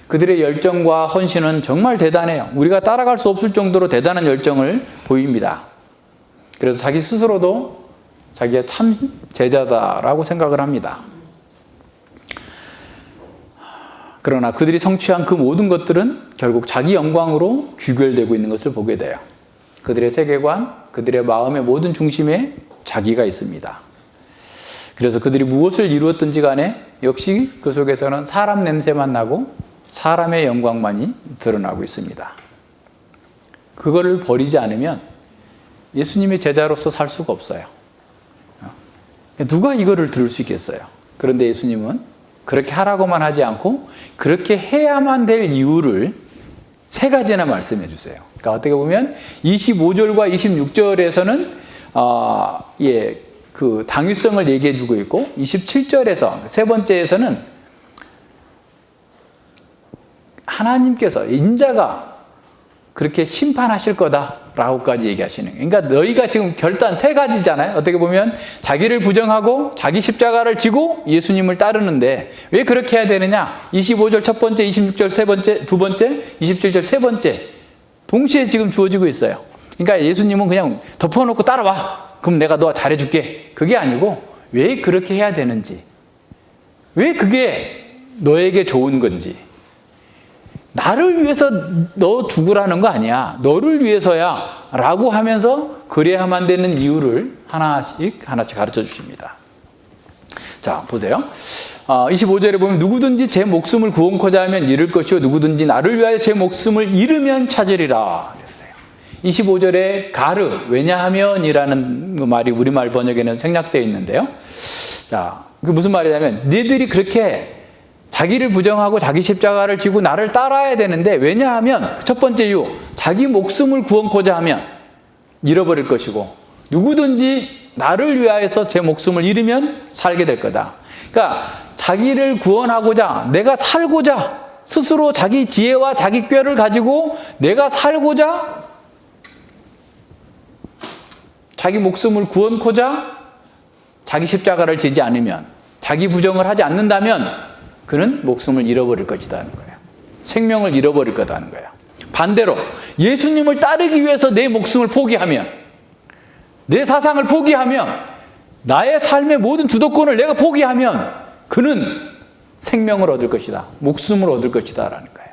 A: 그들의 열정과 헌신은 정말 대단해요. 우리가 따라갈 수 없을 정도로 대단한 열정을 보입니다. 그래서 자기 스스로도 자기가 참 제자다라고 생각을 합니다. 그러나 그들이 성취한 그 모든 것들은 결국 자기 영광으로 귀결되고 있는 것을 보게 돼요. 그들의 세계관, 그들의 마음의 모든 중심에 자기가 있습니다. 그래서 그들이 무엇을 이루었든지 간에 역시 그 속에서는 사람 냄새만 나고 사람의 영광만이 드러나고 있습니다. 그거를 버리지 않으면 예수님의 제자로서 살 수가 없어요. 누가 이거를 들을 수 있겠어요? 그런데 예수님은 그렇게 하라고만 하지 않고 그렇게 해야만 될 이유를 3가지나 말씀해 주세요. 그러니까 어떻게 보면 25절과 26절에서는 그 당위성을 얘기해 주고 있고 27절에서 세 번째에서는 하나님께서 인자가 그렇게 심판하실 거다라고까지 얘기하시는 거예요. 그러니까 너희가 지금 결단 3가지잖아요. 어떻게 보면 자기를 부정하고 자기 십자가를 지고 예수님을 따르는데 왜 그렇게 해야 되느냐? 25절 첫 번째, 26절 세 번째, 두 번째, 27절 세 번째 동시에 지금 주어지고 있어요. 그러니까 예수님은 그냥 덮어놓고 따라와. 그럼 내가 너 잘해줄게. 그게 아니고 왜 그렇게 해야 되는지, 왜 그게 너에게 좋은 건지, 나를 위해서 너 죽으라는 거 아니야. 너를 위해서야. 라고 하면서 그래야만 되는 이유를 하나씩 가르쳐 주십니다. 자, 보세요. 25절에 보면 누구든지 제 목숨을 구원코자 하면 잃을 것이요 누구든지 나를 위하여 제 목숨을 잃으면 찾으리라 그랬어요. 25절에 가르, 왜냐하면이라는 말이 우리말 번역에는 생략되어 있는데요. 자, 그 무슨 말이냐면 너희들이 그렇게 자기를 부정하고 자기 십자가를 지고 나를 따라야 되는데, 왜냐하면 첫 번째 이유, 자기 목숨을 구원코자 하면 잃어버릴 것이고 누구든지 나를 위하여서 제 목숨을 잃으면 살게 될 거다. 그러니까 자기를 구원하고자, 내가 살고자 스스로 자기 지혜와 자기 꾀를 가지고 내가 살고자 자기 목숨을 구원코자 자기 십자가를 지지 않으면, 자기 부정을 하지 않는다면 그는 목숨을 잃어버릴 것이다 하는 거예요. 생명을 잃어버릴 거다 하는 거예요. 반대로 예수님을 따르기 위해서 내 목숨을 포기하면, 내 사상을 포기하면, 나의 삶의 모든 주도권을 내가 포기하면 그는 생명을 얻을 것이다, 목숨을 얻을 것이다 라는 거예요.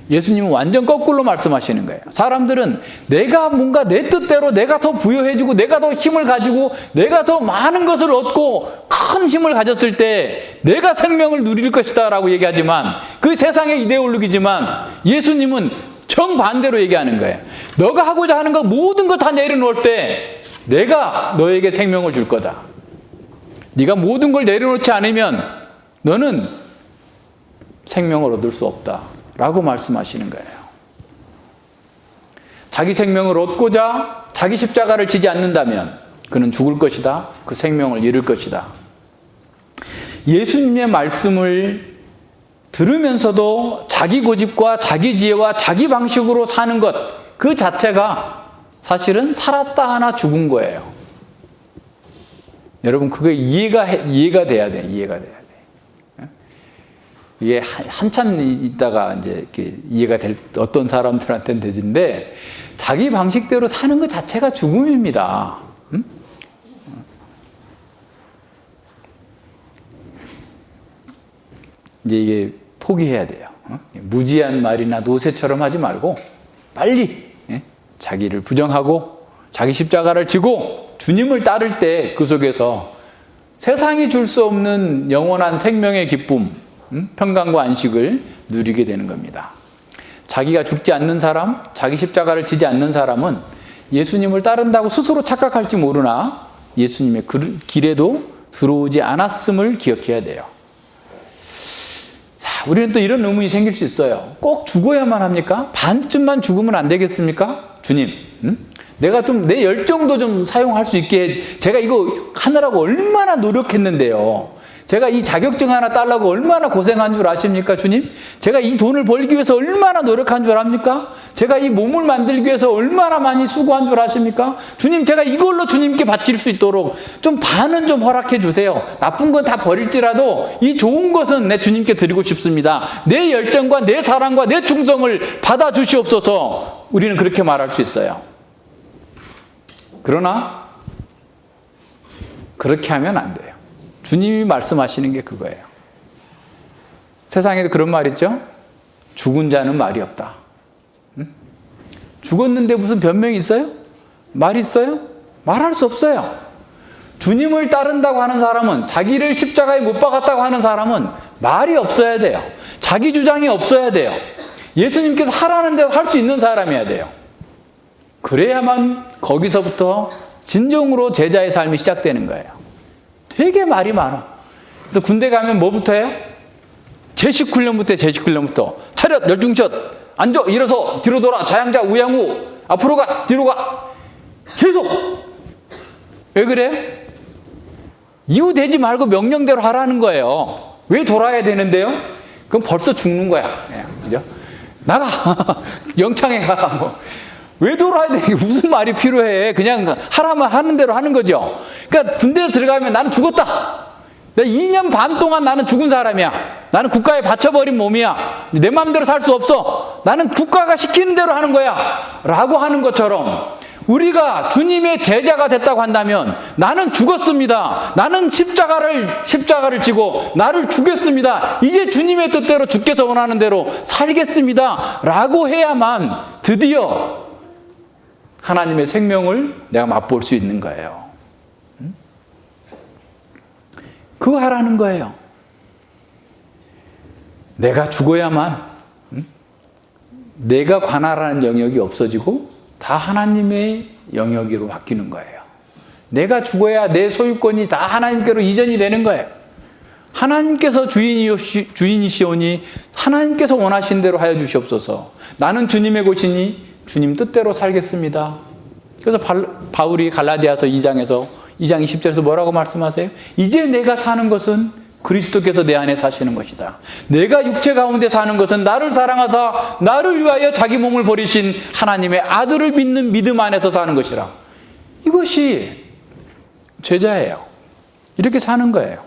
A: 예수님은 완전 거꾸로 말씀하시는 거예요. 사람들은 내가 뭔가 내 뜻대로 내가 더 부여해주고 내가 더 힘을 가지고 내가 더 많은 것을 얻고 큰 힘을 가졌을 때 내가 생명을 누릴 것이다 라고 얘기하지만, 그 세상의 이데올로기지만 예수님은 정반대로 얘기하는 거예요. 너가 하고자 하는 거 모든 거 다 내려놓을 때 내가 너에게 생명을 줄 거다. 네가 모든 걸 내려놓지 않으면 너는 생명을 얻을 수 없다 라고 말씀하시는 거예요. 자기 생명을 얻고자 자기 십자가를 지지 않는다면 그는 죽을 것이다. 그 생명을 잃을 것이다. 예수님의 말씀을 들으면서도 자기 고집과 자기 지혜와 자기 방식으로 사는 것, 그 자체가 사실은 살았다 하나 죽은 거예요. 여러분, 그게 이해가 돼야 돼요. 이해가 돼야 돼요. 이게 한참 있다가 이제 이렇게 이해가 될 어떤 사람들한테는 되는데, 자기 방식대로 사는 것 자체가 죽음입니다. 이제 이게 포기해야 돼요. 무지한 말이나 노새처럼 하지 말고 빨리 자기를 부정하고 자기 십자가를 지고 주님을 따를 때 그 속에서 세상이 줄 수 없는 영원한 생명의 기쁨, 평강과 안식을 누리게 되는 겁니다. 자기가 죽지 않는 사람, 자기 십자가를 지지 않는 사람은 예수님을 따른다고 스스로 착각할지 모르나 예수님의 길에도 들어오지 않았음을 기억해야 돼요. 자, 우리는 또 이런 의문이 생길 수 있어요. 꼭 죽어야만 합니까? 반쯤만 죽으면 안 되겠습니까? 주님, 내가 좀 내 열정도 좀 사용할 수 있게, 제가 이거 하느라고 얼마나 노력했는데요. 제가 이 자격증 하나 따려고 얼마나 고생한 줄 아십니까, 주님? 제가 이 돈을 벌기 위해서 얼마나 노력한 줄 압니까? 제가 이 몸을 만들기 위해서 얼마나 많이 수고한 줄 아십니까? 주님, 제가 이걸로 주님께 바칠 수 있도록 좀 반은 좀 허락해 주세요. 나쁜 건 다 버릴지라도 이 좋은 것은 내 주님께 드리고 싶습니다. 내 열정과 내 사랑과 내 충성을 받아 주시옵소서. 우리는 그렇게 말할 수 있어요. 그러나 그렇게 하면 안 돼요. 주님이 말씀하시는 게 그거예요. 세상에도 그런 말 있죠? 죽은 자는 말이 없다. 죽었는데 무슨 변명이 있어요? 말 있어요? 말할 수 없어요. 주님을 따른다고 하는 사람은, 자기를 십자가에 못 박았다고 하는 사람은 말이 없어야 돼요. 자기 주장이 없어야 돼요. 예수님께서 하라는 대로 할 수 있는 사람이어야 돼요. 그래야만 거기서부터 진정으로 제자의 삶이 시작되는 거예요. 되게 말이 많아. 그래서 군대 가면 뭐부터 해요? 제식 훈련부터. 차렷, 열중샷, 앉아, 일어서, 뒤로 돌아, 좌양자, 우양우, 앞으로 가, 뒤로 가. 계속. 왜 그래? 이유되지 말고 명령대로 하라는 거예요. 왜 돌아야 되는데요? 그럼 벌써 죽는 거야. 그죠? 나가. 영창에 가. 뭐. 왜 돌아야 돼? 무슨 말이 필요해? 그냥 하라면 하는 대로 하는 거죠. 그러니까 군대에 들어가면 나는 죽었다. 내가 2년 반 동안 나는 죽은 사람이야. 나는 국가에 바쳐버린 몸이야. 내 마음대로 살 수 없어. 나는 국가가 시키는 대로 하는 거야. 라고 하는 것처럼 우리가 주님의 제자가 됐다고 한다면 나는 죽었습니다. 나는 십자가를 지고 나를 죽였습니다. 이제 주님의 뜻대로 주께서 원하는 대로 살겠습니다. 라고 해야만 드디어 하나님의 생명을 내가 맛볼 수 있는 거예요. 그거 하라는 거예요. 내가 죽어야만 내가 관할하는 영역이 없어지고 다 하나님의 영역으로 바뀌는 거예요. 내가 죽어야 내 소유권이 다 하나님께로 이전이 되는 거예요. 하나님께서 주인이시오니 하나님께서 원하신 대로 하여 주시옵소서. 나는 주님의 것이니 주님 뜻대로 살겠습니다. 그래서 바울이 갈라디아서 2장 20절에서 뭐라고 말씀하세요? 이제 내가 사는 것은 그리스도께서 내 안에 사시는 것이다. 내가 육체 가운데 사는 것은 나를 사랑하사 나를 위하여 자기 몸을 버리신 하나님의 아들을 믿는 믿음 안에서 사는 것이라. 이것이 제자예요. 이렇게 사는 거예요.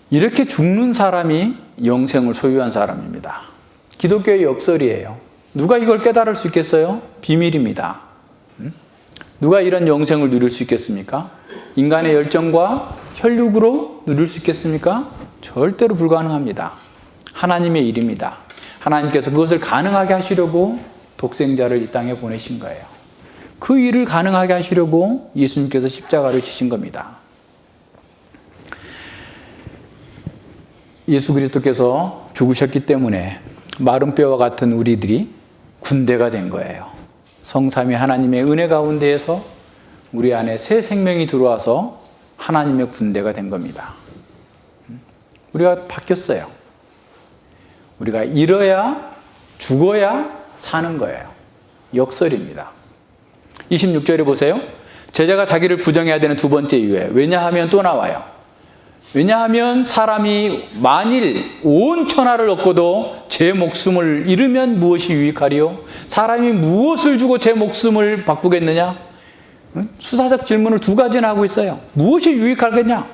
A: 이렇게 죽는 사람이 영생을 소유한 사람입니다. 기독교의 역설이에요. 누가 이걸 깨달을 수 있겠어요? 비밀입니다. 누가 이런 영생을 누릴 수 있겠습니까? 인간의 열정과 혈육으로 누릴 수 있겠습니까? 절대로 불가능합니다. 하나님의 일입니다. 하나님께서 그것을 가능하게 하시려고 독생자를 이 땅에 보내신 거예요. 그 일을 가능하게 하시려고 예수님께서 십자가를 지신 겁니다. 예수 그리스도께서 죽으셨기 때문에 마른 뼈와 같은 우리들이 군대가 된 거예요. 성삼위 하나님의 은혜 가운데에서 우리 안에 새 생명이 들어와서 하나님의 군대가 된 겁니다. 우리가 바뀌었어요. 우리가 잃어야 죽어야 사는 거예요. 역설입니다. 26절에 보세요. 제자가 자기를 부정해야 되는 두 번째 이유예요. 왜냐하면 또 나와요. 왜냐하면 사람이 만일 온 천하를 얻고도 제 목숨을 잃으면 무엇이 유익하리요? 사람이 무엇을 주고 제 목숨을 바꾸겠느냐? 수사적 질문을 두 가지나 하고 있어요. 무엇이 유익하겠냐?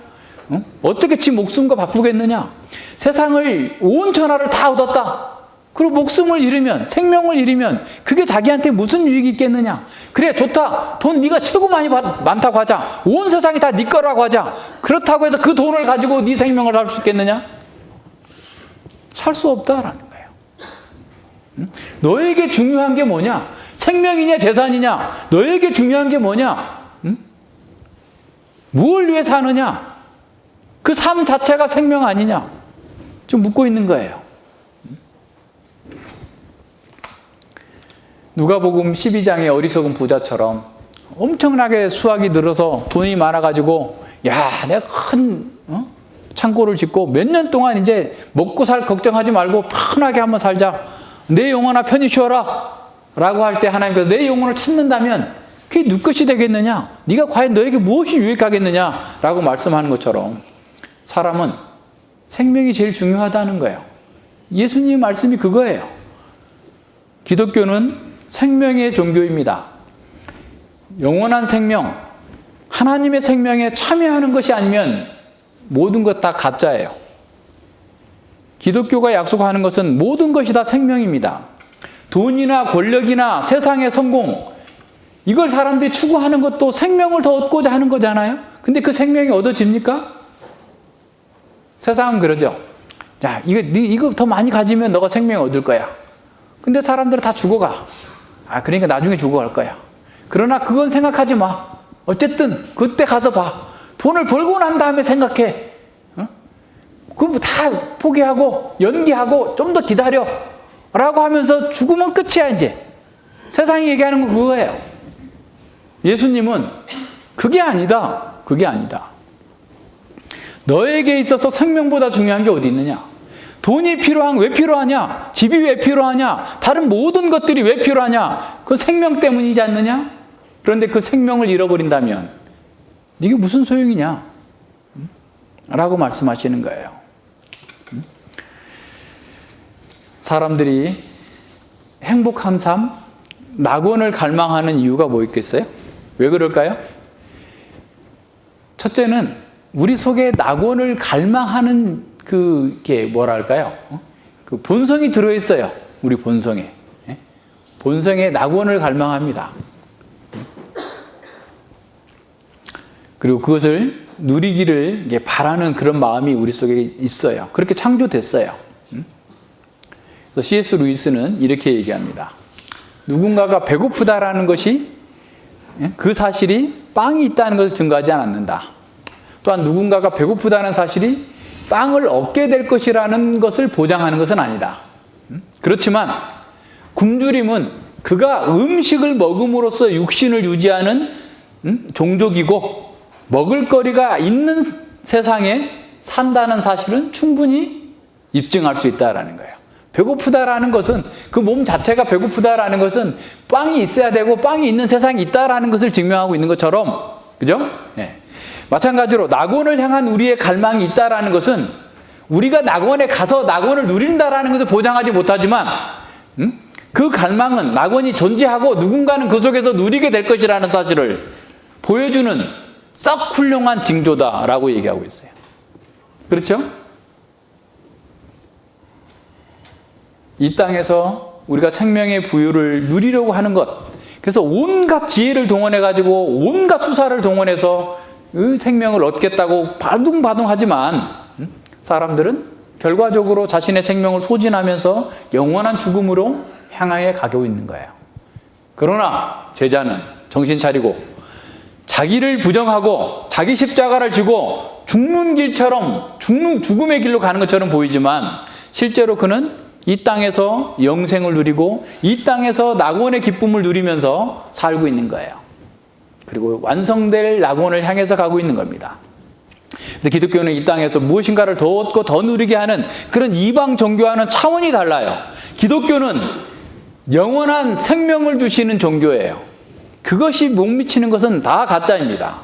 A: 어떻게 지 목숨과 바꾸겠느냐? 세상을 온 천하를 다 얻었다. 그리고 목숨을 잃으면, 생명을 잃으면 그게 자기한테 무슨 유익이 있겠느냐? 그래, 좋다. 돈 네가 최고 많다고 하자. 온 세상이 다 네 거라고 하자. 그렇다고 해서 그 돈을 가지고 네 생명을 살 수 있겠느냐? 살 수 없다라는 거예요. 너에게 중요한 게 뭐냐? 생명이냐 재산이냐? 너에게 중요한 게 뭐냐? 무엇을 위해 사느냐? 그 삶 자체가 생명 아니냐? 좀 묻고 있는 거예요. 누가복음 12장의 어리석은 부자처럼 엄청나게 수확이 늘어서 돈이 많아가지고 야, 내가 큰 창고를 짓고 몇 년 동안 이제 먹고 살 걱정하지 말고 편하게 한번 살자. 내 영혼아 편히 쉬어라 라고 할 때 하나님께서 내 영혼을 찾는다면 그게 누구 것이 되겠느냐? 네가 과연 너에게 무엇이 유익하겠느냐? 라고 말씀하는 것처럼 사람은 생명이 제일 중요하다는 거예요. 예수님의 말씀이 그거예요. 기독교는 생명의 종교입니다. 영원한 생명, 하나님의 생명에 참여하는 것이 아니면 모든 것 다 가짜예요. 기독교가 약속하는 것은 모든 것이 다 생명입니다. 돈이나 권력이나 세상의 성공, 이걸 사람들이 추구하는 것도 생명을 더 얻고자 하는 거잖아요. 근데 그 생명이 얻어집니까? 세상은 그러죠. 야, 이거 더 많이 가지면 너가 생명 얻을 거야. 근데 사람들은 다 죽어가. 그러니까 나중에 죽어갈 거야. 그러나 그건 생각하지 마. 어쨌든 그때 가서 봐. 돈을 벌고 난 다음에 생각해. 그거 다 포기하고 연기하고 좀 더 기다려 라고 하면서 죽으면 끝이야 이제. 세상이 얘기하는 건 그거예요. 예수님은 그게 아니다. 그게 아니다. 너에게 있어서 생명보다 중요한 게 어디 있느냐? 돈이 왜 필요하냐? 집이 왜 필요하냐? 다른 모든 것들이 왜 필요하냐? 그 생명 때문이지 않느냐? 그런데 그 생명을 잃어버린다면 이게 무슨 소용이냐? 라고 말씀하시는 거예요. 사람들이 행복한 삶, 낙원을 갈망하는 이유가 뭐 있겠어요? 왜 그럴까요? 첫째는 우리 속에 낙원을 갈망하는 그게 뭐랄까요? 그 본성이 들어있어요. 우리 본성에. 본성에 낙원을 갈망합니다. 그리고 그것을 누리기를 바라는 그런 마음이 우리 속에 있어요. 그렇게 창조됐어요. 그래서 C.S. 루이스는 이렇게 얘기합니다. 누군가가 배고프다라는 것이 그 사실이 빵이 있다는 것을 증거하지 않는다. 또한 누군가가 배고프다는 사실이 빵을 얻게 될 것이라는 것을 보장하는 것은 아니다. 그렇지만 굶주림은 그가 음식을 먹음으로써 육신을 유지하는 종족이고 먹을거리가 있는 세상에 산다는 사실은 충분히 입증할 수 있다는 거예요. 배고프다라는 것은 그 몸 자체가 배고프다라는 것은 빵이 있어야 되고 빵이 있는 세상이 있다라는 것을 증명하고 있는 것처럼, 그죠? 네. 마찬가지로 낙원을 향한 우리의 갈망이 있다라는 것은 우리가 낙원에 가서 낙원을 누린다라는 것을 보장하지 못하지만 그 갈망은 낙원이 존재하고 누군가는 그 속에서 누리게 될 것이라는 사실을 보여주는 썩 훌륭한 징조다라고 얘기하고 있어요. 그렇죠? 이 땅에서 우리가 생명의 부유를 누리려고 하는 것, 그래서 온갖 지혜를 동원해가지고 온갖 수사를 동원해서 그 생명을 얻겠다고 바둥바둥하지만 사람들은 결과적으로 자신의 생명을 소진하면서 영원한 죽음으로 향하여 가고 있는 거예요. 그러나 제자는 정신 차리고 자기를 부정하고 자기 십자가를 지고 죽는 길처럼 죽음의 길로 가는 것처럼 보이지만 실제로 그는 이 땅에서 영생을 누리고 이 땅에서 낙원의 기쁨을 누리면서 살고 있는 거예요. 그리고 완성될 낙원을 향해서 가고 있는 겁니다. 그래서 기독교는 이 땅에서 무엇인가를 더 얻고 더 누리게 하는 그런 이방 종교와는 차원이 달라요. 기독교는 영원한 생명을 주시는 종교예요. 그것이 못 미치는 것은 다 가짜입니다.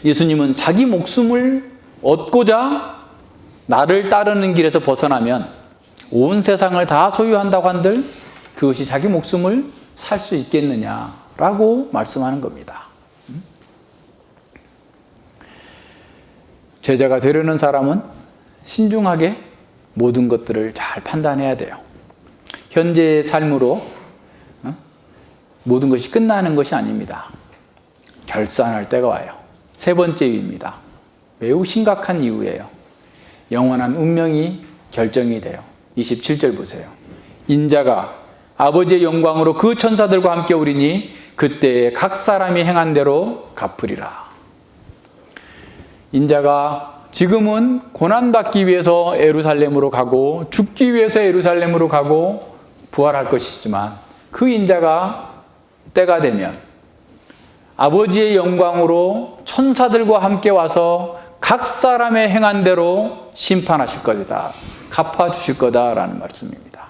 A: 예수님은 자기 목숨을 얻고자 나를 따르는 길에서 벗어나면 온 세상을 다 소유한다고 한들 그것이 자기 목숨을 살 수 있겠느냐라고 말씀하는 겁니다. 제자가 되려는 사람은 신중하게 모든 것들을 잘 판단해야 돼요. 현재의 삶으로 모든 것이 끝나는 것이 아닙니다. 결산할 때가 와요. 세 번째 이유입니다. 매우 심각한 이유예요. 영원한 운명이 결정이 돼요. 27절 보세요. 인자가 아버지의 영광으로 그 천사들과 함께 오리니 그때에 각 사람이 행한 대로 갚으리라. 인자가 지금은 고난받기 위해서 예루살렘으로 가고 죽기 위해서 예루살렘으로 가고 부활할 것이지만 그 인자가 때가 되면 아버지의 영광으로 천사들과 함께 와서 각 사람의 행한 대로 심판하실 것이다. 갚아주실 거다라는 말씀입니다.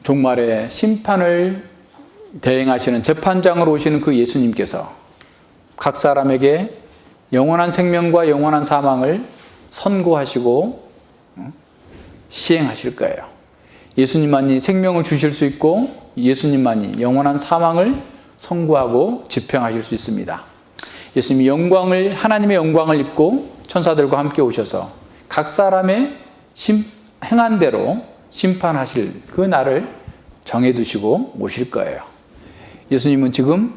A: 종말의 심판을 대행하시는 재판장으로 오시는 그 예수님께서 각 사람에게 영원한 생명과 영원한 사망을 선고하시고 시행하실 거예요. 예수님만이 생명을 주실 수 있고 예수님만이 영원한 사망을 선고하고 집행하실 수 있습니다. 예수님이 하나님의 영광을 입고 천사들과 함께 오셔서 각 사람의 행한 대로 심판하실 그 날을 정해두시고 오실 거예요. 예수님은 지금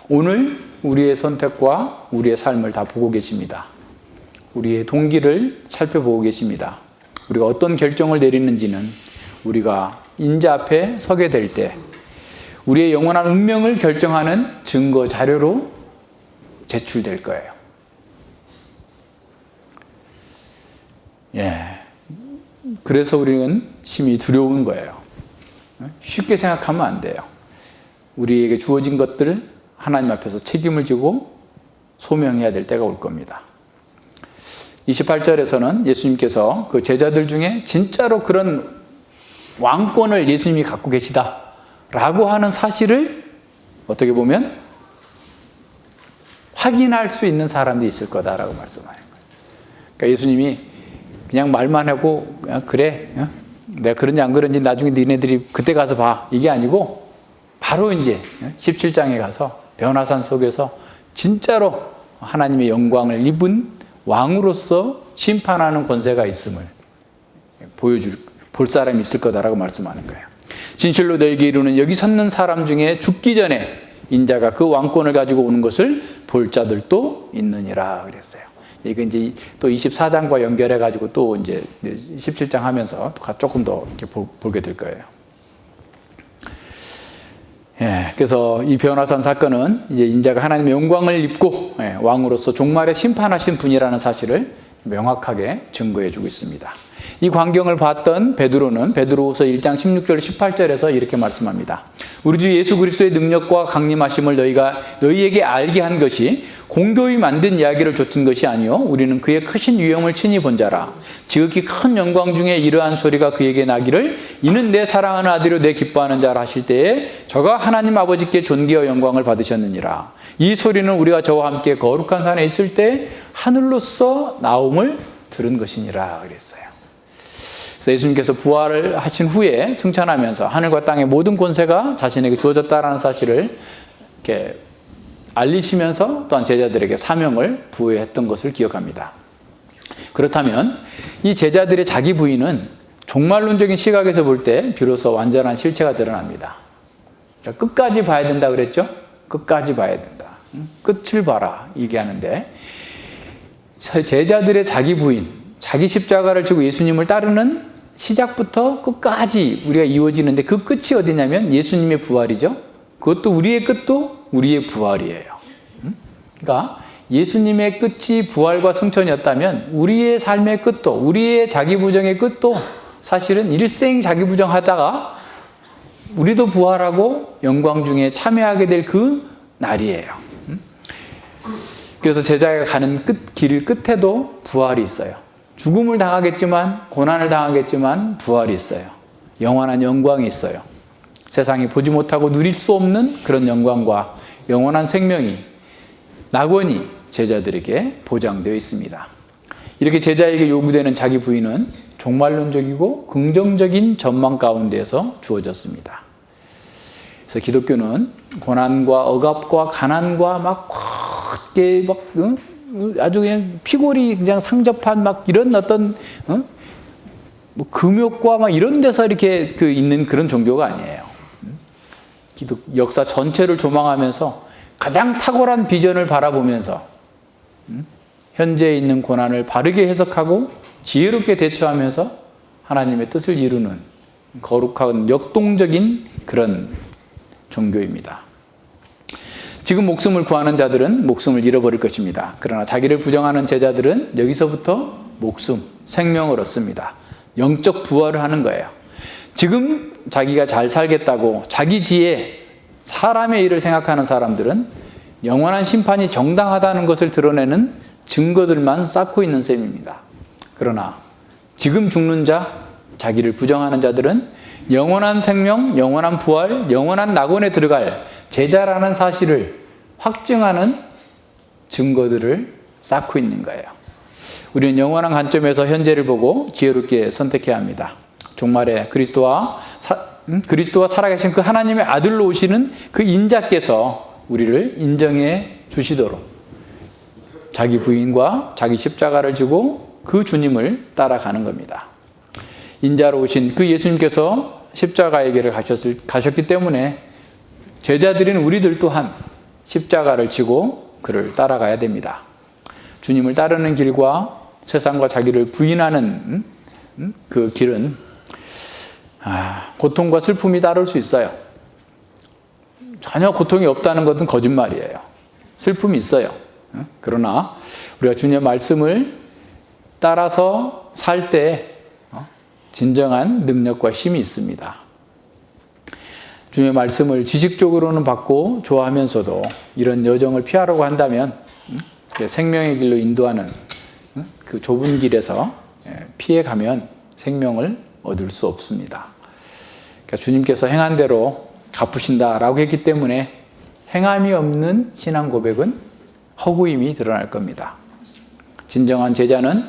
A: 오늘 우리의 선택과 우리의 삶을 다 보고 계십니다. 우리의 동기를 살펴보고 계십니다. 우리가 어떤 결정을 내리는지는 우리가 인자 앞에 서게 될 때 우리의 영원한 운명을 결정하는 증거 자료로 제출될 거예요. 그래서 우리는 심히 두려운 거예요. 쉽게 생각하면 안 돼요. 우리에게 주어진 것들을 하나님 앞에서 책임을 지고 소명해야 될 때가 올 겁니다. 28절에서는 예수님께서 그 제자들 중에 진짜로 그런 왕권을 예수님이 갖고 계시다라고 하는 사실을 어떻게 보면 확인할 수 있는 사람들이 있을 거다라고 말씀하는 거예요. 그러니까 예수님이 그냥 말만 하고 그래 내가 그런지 안 그런지 나중에 니네들이 그때 가서 봐 이게 아니고 바로 이제 17장에 가서 변화산 속에서 진짜로 하나님의 영광을 입은 왕으로서 심판하는 권세가 있음을 볼 사람이 있을 거다라고 말씀하는 거예요. 진실로 너에게 이르는 여기 섰는 사람 중에 죽기 전에 인자가 그 왕권을 가지고 오는 것을 볼 자들도 있느니라 그랬어요. 이거 이제 또 24장과 연결해 가지고 또 이제 17장 하면서 조금 더 이렇게 보게 될 거예요. 그래서 이 변화산 사건은 이제 인자가 하나님의 영광을 입고 왕으로서 종말에 심판하신 분이라는 사실을 명확하게 증거해 주고 있습니다. 이 광경을 봤던 베드로는 베드로후서 1장 16절 18절에서 이렇게 말씀합니다. 우리 주 예수 그리스도의 능력과 강림하심을 너희에게 알게 한 것이 공교히 만든 이야기를 좇은 것이 아니요 우리는 그의 크신 위엄을 친히 본 자라. 지극히 큰 영광 중에 이러한 소리가 그에게 나기를 이는 내 사랑하는 아들이요 내 기뻐하는 자라 하실 때에 저가 하나님 아버지께 존귀와 영광을 받으셨느니라. 이 소리는 우리가 저와 함께 거룩한 산에 있을 때 하늘로서 나옴을 들은 것이니라 그랬어요. 그래서 예수님께서 부활을 하신 후에 승천하면서 하늘과 땅의 모든 권세가 자신에게 주어졌다라는 사실을 이렇게 알리시면서 또한 제자들에게 사명을 부여했던 것을 기억합니다. 그렇다면 이 제자들의 자기 부인은 종말론적인 시각에서 볼 때 비로소 완전한 실체가 드러납니다. 그러니까 끝까지 봐야 된다 그랬죠? 끝까지 봐야 된다. 끝을 봐라 얘기하는데 제자들의 자기 부인, 자기 십자가를 지고 예수님을 따르는 시작부터 끝까지 우리가 이루어지는데 그 끝이 어디냐면 예수님의 부활이죠. 그것도 우리의 끝도 우리의 부활이에요. 그러니까 예수님의 끝이 부활과 승천이었다면 우리의 삶의 끝도 우리의 자기부정의 끝도 사실은 일생 자기부정하다가 우리도 부활하고 영광 중에 참여하게 될 그 날이에요. 그래서 제자가 가는 길 끝에도 부활이 있어요. 죽음을 당하겠지만 고난을 당하겠지만 부활이 있어요. 영원한 영광이 있어요. 세상이 보지 못하고 누릴 수 없는 그런 영광과 영원한 생명이 낙원이 제자들에게 보장되어 있습니다. 이렇게 제자에게 요구되는 자기 부인은 종말론적이고 긍정적인 전망 가운데에서 주어졌습니다. 그래서 기독교는 고난과 억압과 가난과 막 아주 그냥 피골이 그냥 상접한 막 이런 어떤 뭐 금욕과 막 이런 데서 이렇게 있는 그런 종교가 아니에요. 역사 전체를 조망하면서 가장 탁월한 비전을 바라보면서 현재에 있는 고난을 바르게 해석하고 지혜롭게 대처하면서 하나님의 뜻을 이루는 거룩한 역동적인 그런 종교입니다. 지금 목숨을 구하는 자들은 목숨을 잃어버릴 것입니다. 그러나 자기를 부정하는 제자들은 여기서부터 목숨, 생명을 얻습니다. 영적 부활을 하는 거예요. 지금 자기가 잘 살겠다고 자기 지혜, 사람의 일을 생각하는 사람들은 영원한 심판이 정당하다는 것을 드러내는 증거들만 쌓고 있는 셈입니다. 그러나 지금 죽는 자, 자기를 부정하는 자들은 영원한 생명, 영원한 부활, 영원한 낙원에 들어갈 제자라는 사실을 확증하는 증거들을 쌓고 있는 거예요. 우리는 영원한 관점에서 현재를 보고 지혜롭게 선택해야 합니다. 종말에 그리스도와 살아계신 그 하나님의 아들로 오시는 그 인자께서 우리를 인정해 주시도록 자기 부인과 자기 십자가를 지고 그 주님을 따라가는 겁니다. 인자로 오신 그 예수님께서 십자가의 길을 가셨기 때문에 제자들인 우리들 또한 십자가를 지고 그를 따라가야 됩니다. 주님을 따르는 길과 세상과 자기를 부인하는 그 길은 고통과 슬픔이 따를 수 있어요. 전혀 고통이 없다는 것은 거짓말이에요. 슬픔이 있어요. 그러나 우리가 주님의 말씀을 따라서 살 때 진정한 능력과 힘이 있습니다. 주님의 말씀을 지식적으로는 받고 좋아하면서도 이런 여정을 피하려고 한다면 생명의 길로 인도하는 그 좁은 길에서 피해가면 생명을 얻을 수 없습니다. 그러니까 주님께서 행한 대로 갚으신다라고 했기 때문에 행함이 없는 신앙 고백은 허구임이 드러날 겁니다. 진정한 제자는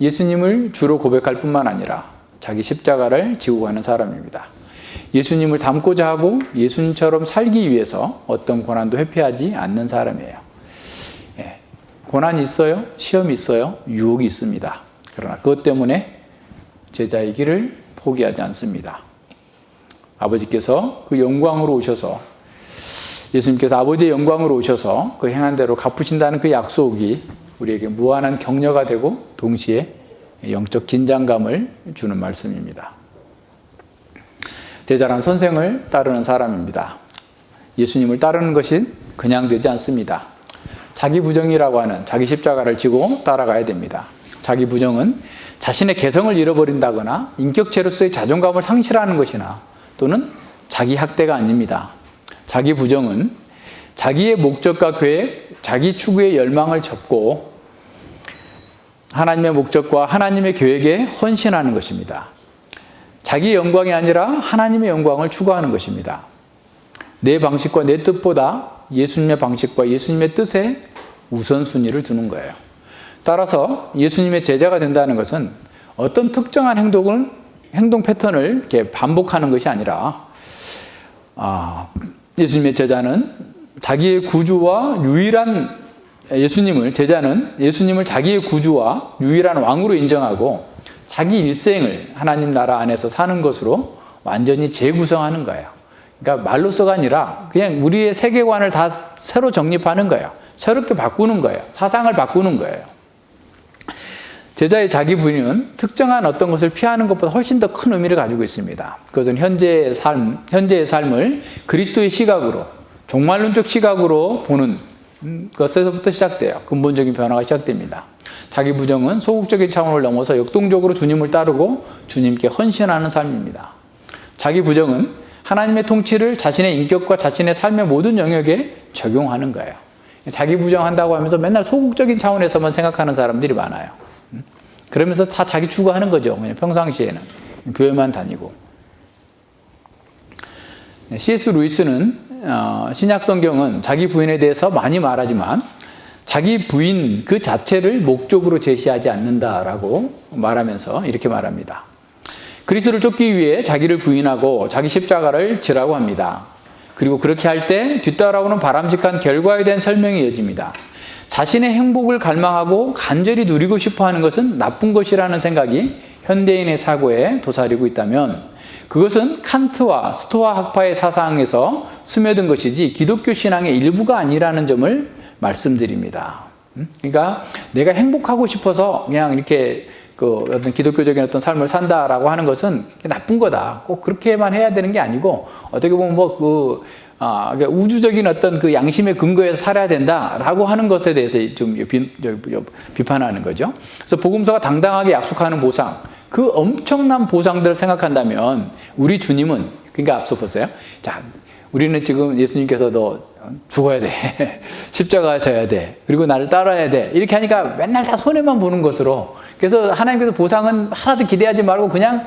A: 예수님을 주로 고백할 뿐만 아니라 자기 십자가를 지고 가는 사람입니다. 예수님을 닮고자 하고 예수님처럼 살기 위해서 어떤 고난도 회피하지 않는 사람이에요. 고난이 있어요. 시험이 있어요. 유혹이 있습니다. 그러나 그것 때문에 제자의 길을 포기하지 않습니다. 아버지께서 그 영광으로 오셔서 예수님께서 아버지의 영광으로 오셔서 그 행한 대로 갚으신다는 그 약속이 우리에게 무한한 격려가 되고 동시에 영적 긴장감을 주는 말씀입니다. 제자란 선생을 따르는 사람입니다. 예수님을 따르는 것이 그냥 되지 않습니다. 자기 부정이라고 하는 자기 십자가를 지고 따라가야 됩니다. 자기 부정은 자신의 개성을 잃어버린다거나 인격체로서의 자존감을 상실하는 것이나 또는 자기 학대가 아닙니다. 자기 부정은 자기의 목적과 계획, 자기 추구의 열망을 접고 하나님의 목적과 하나님의 계획에 헌신하는 것입니다. 자기 영광이 아니라 하나님의 영광을 추구하는 것입니다. 내 방식과 내 뜻보다 예수님의 방식과 예수님의 뜻에 우선순위를 두는 거예요. 따라서 예수님의 제자가 된다는 것은 어떤 특정한 행동 패턴을 이렇게 반복하는 것이 아니라 예수님의 제자는 자기의 구주와 유일한 제자는 예수님을 자기의 구주와 유일한 왕으로 인정하고 자기 일생을 하나님 나라 안에서 사는 것으로 완전히 재구성하는 거예요. 그러니까 말로서가 아니라 그냥 우리의 세계관을 다 새로 정립하는 거예요. 새롭게 바꾸는 거예요. 사상을 바꾸는 거예요. 제자의 자기 부인은 특정한 어떤 것을 피하는 것보다 훨씬 더 큰 의미를 가지고 있습니다. 그것은 현재의 삶을 그리스도의 시각으로, 종말론적 시각으로 보는 것에서부터 시작돼요. 근본적인 변화가 시작됩니다. 자기 부정은 소극적인 차원을 넘어서 역동적으로 주님을 따르고 주님께 헌신하는 삶입니다. 자기 부정은 하나님의 통치를 자신의 인격과 자신의 삶의 모든 영역에 적용하는 거예요. 자기 부정한다고 하면서 맨날 소극적인 차원에서만 생각하는 사람들이 많아요. 그러면서 다 자기 추구하는 거죠. 그냥 평상시에는 교회만 다니고. C.S. 루이스는 신약 성경은 자기 부인에 대해서 많이 말하지만 자기 부인 그 자체를 목적으로 제시하지 않는다라고 말하면서 이렇게 말합니다. 그리스도를 쫓기 위해 자기를 부인하고 자기 십자가를 지라고 합니다. 그리고 그렇게 할 때 뒤따라오는 바람직한 결과에 대한 설명이 이어집니다. 자신의 행복을 갈망하고 간절히 누리고 싶어하는 것은 나쁜 것이라는 생각이 현대인의 사고에 도사리고 있다면 그것은 칸트와 스토아 학파의 사상에서 스며든 것이지 기독교 신앙의 일부가 아니라는 점을 말씀드립니다. 그러니까 내가 행복하고 싶어서 그냥 이렇게 어떤 기독교적인 어떤 삶을 산다라고 하는 것은 나쁜 거다. 꼭 그렇게만 해야 되는 게 아니고 어떻게 보면 그러니까 우주적인 어떤 그 양심의 근거에서 살아야 된다라고 하는 것에 대해서 좀 비판하는 거죠. 그래서 복음서가 당당하게 약속하는 보상, 그 엄청난 보상들을 생각한다면 우리 주님은, 그러니까 앞서 보세요. 자, 우리는 지금 예수님께서 너 죽어야 돼. 십자가 져야 돼. 그리고 나를 따라야 돼. 이렇게 하니까 맨날 다 손해만 보는 것으로. 그래서 하나님께서 보상은 하나도 기대하지 말고 그냥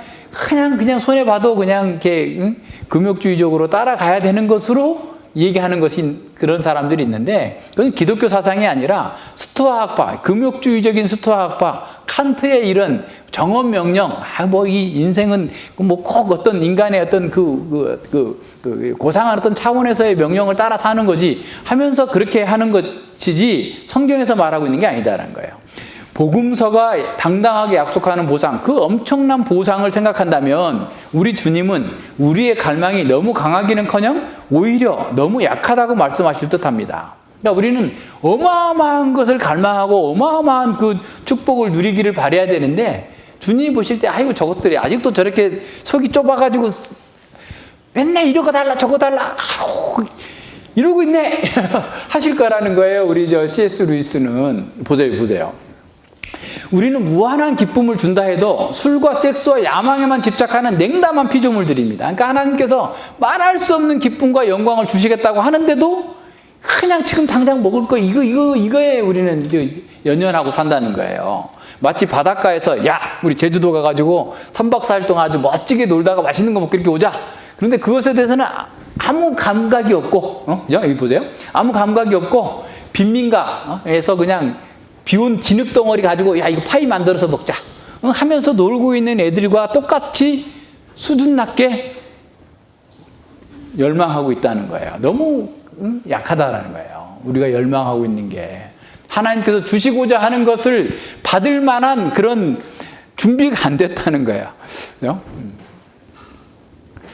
A: 손해 봐도 그냥 이렇게 금욕주의적으로 따라가야 되는 것으로 얘기하는 것이 그런 사람들이 있는데 그건 기독교 사상이 아니라 스토아 학파, 금욕주의적인 스토아 학파, 칸트의 이런 정업 명령, 이 인생은 꼭 어떤 인간의 어떤 고상한 어떤 차원에서의 명령을 따라 사는 거지 하면서 그렇게 하는 것이지 성경에서 말하고 있는 게 아니다라는 거예요. 복음서가 당당하게 약속하는 보상, 그 엄청난 보상을 생각한다면 우리 주님은 우리의 갈망이 너무 강하기는커녕 오히려 너무 약하다고 말씀하실 듯합니다. 그러니까 우리는 어마어마한 것을 갈망하고 어마어마한 그 축복을 누리기를 바라야 되는데 주님이 보실 때 아이고 저것들이 아직도 저렇게 속이 좁아가지고 맨날 이거 달라 저거 달라 이러고 있네 하실 거라는 거예요. 우리 C.S. 루이스는 보세요. 우리는 무한한 기쁨을 준다 해도 술과 섹스와 야망에만 집착하는 냉담한 피조물들입니다. 그러니까 하나님께서 말할 수 없는 기쁨과 영광을 주시겠다고 하는데도 그냥 지금 당장 먹을 거 이거에 우리는 연연하고 산다는 거예요. 마치 바닷가에서 우리 제주도 가가지고 3박 4일 동안 아주 멋지게 놀다가 맛있는 거 먹고 이렇게 오자. 그런데 그것에 대해서는 아무 감각이 없고 여기 보세요. 아무 감각이 없고 빈민가에서 그냥 비온 진흙덩어리 가지고 이거 파이 만들어서 먹자 하면서 놀고 있는 애들과 똑같이 수준 낮게 열망하고 있다는 거예요. 너무 약하다라는 거예요. 우리가 열망하고 있는 게 하나님께서 주시고자 하는 것을 받을 만한 그런 준비가 안 됐다는 거예요.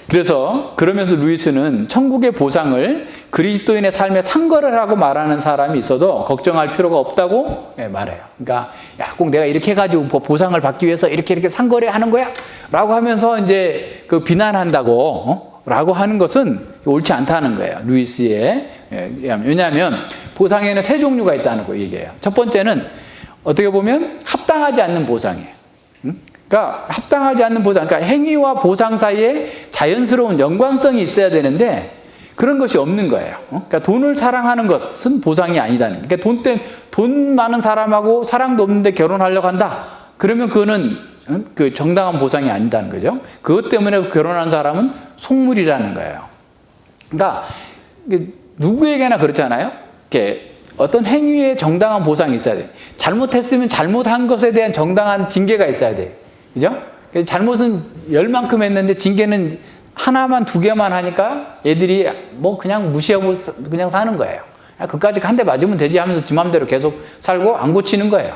A: 그래서 그러면서 루이스는 천국의 보상을 그리스도인의 삶에 상거래라고 말하는 사람이 있어도 걱정할 필요가 없다고 말해요. 그러니까 꼭 내가 이렇게 해가지고 보상을 받기 위해서 이렇게 상거래하는 거야? 라고 하면서 이제 비난한다고 라고 하는 것은 옳지 않다는 거예요. 루이스의. 왜냐하면 보상에는 세 종류가 있다는 거 얘기해요. 첫 번째는 어떻게 보면 합당하지 않는 보상이에요. 그러니까 합당하지 않는 보상, 그러니까 행위와 보상 사이에 자연스러운 연관성이 있어야 되는데 그런 것이 없는 거예요. 그러니까 돈을 사랑하는 것은 보상이 아니다는 거예요. 그러니까 돈 많은 사람하고 사랑도 없는데 결혼하려고 한다. 그러면 그거는 그 정당한 보상이 아니다는 거죠. 그것 때문에 결혼한 사람은 속물이라는 거예요. 그러니까 누구에게나 그렇잖아요. 이렇게 어떤 행위에 정당한 보상이 있어야 돼요. 잘못했으면 잘못한 것에 대한 정당한 징계가 있어야 돼요. 그죠? 잘못은 10만큼 했는데 징계는 하나만 2개만 하니까 애들이 뭐 그냥 무시하고 그냥 사는 거예요. 그까짓 한 대 맞으면 되지 하면서 지 맘대로 계속 살고 안 고치는 거예요.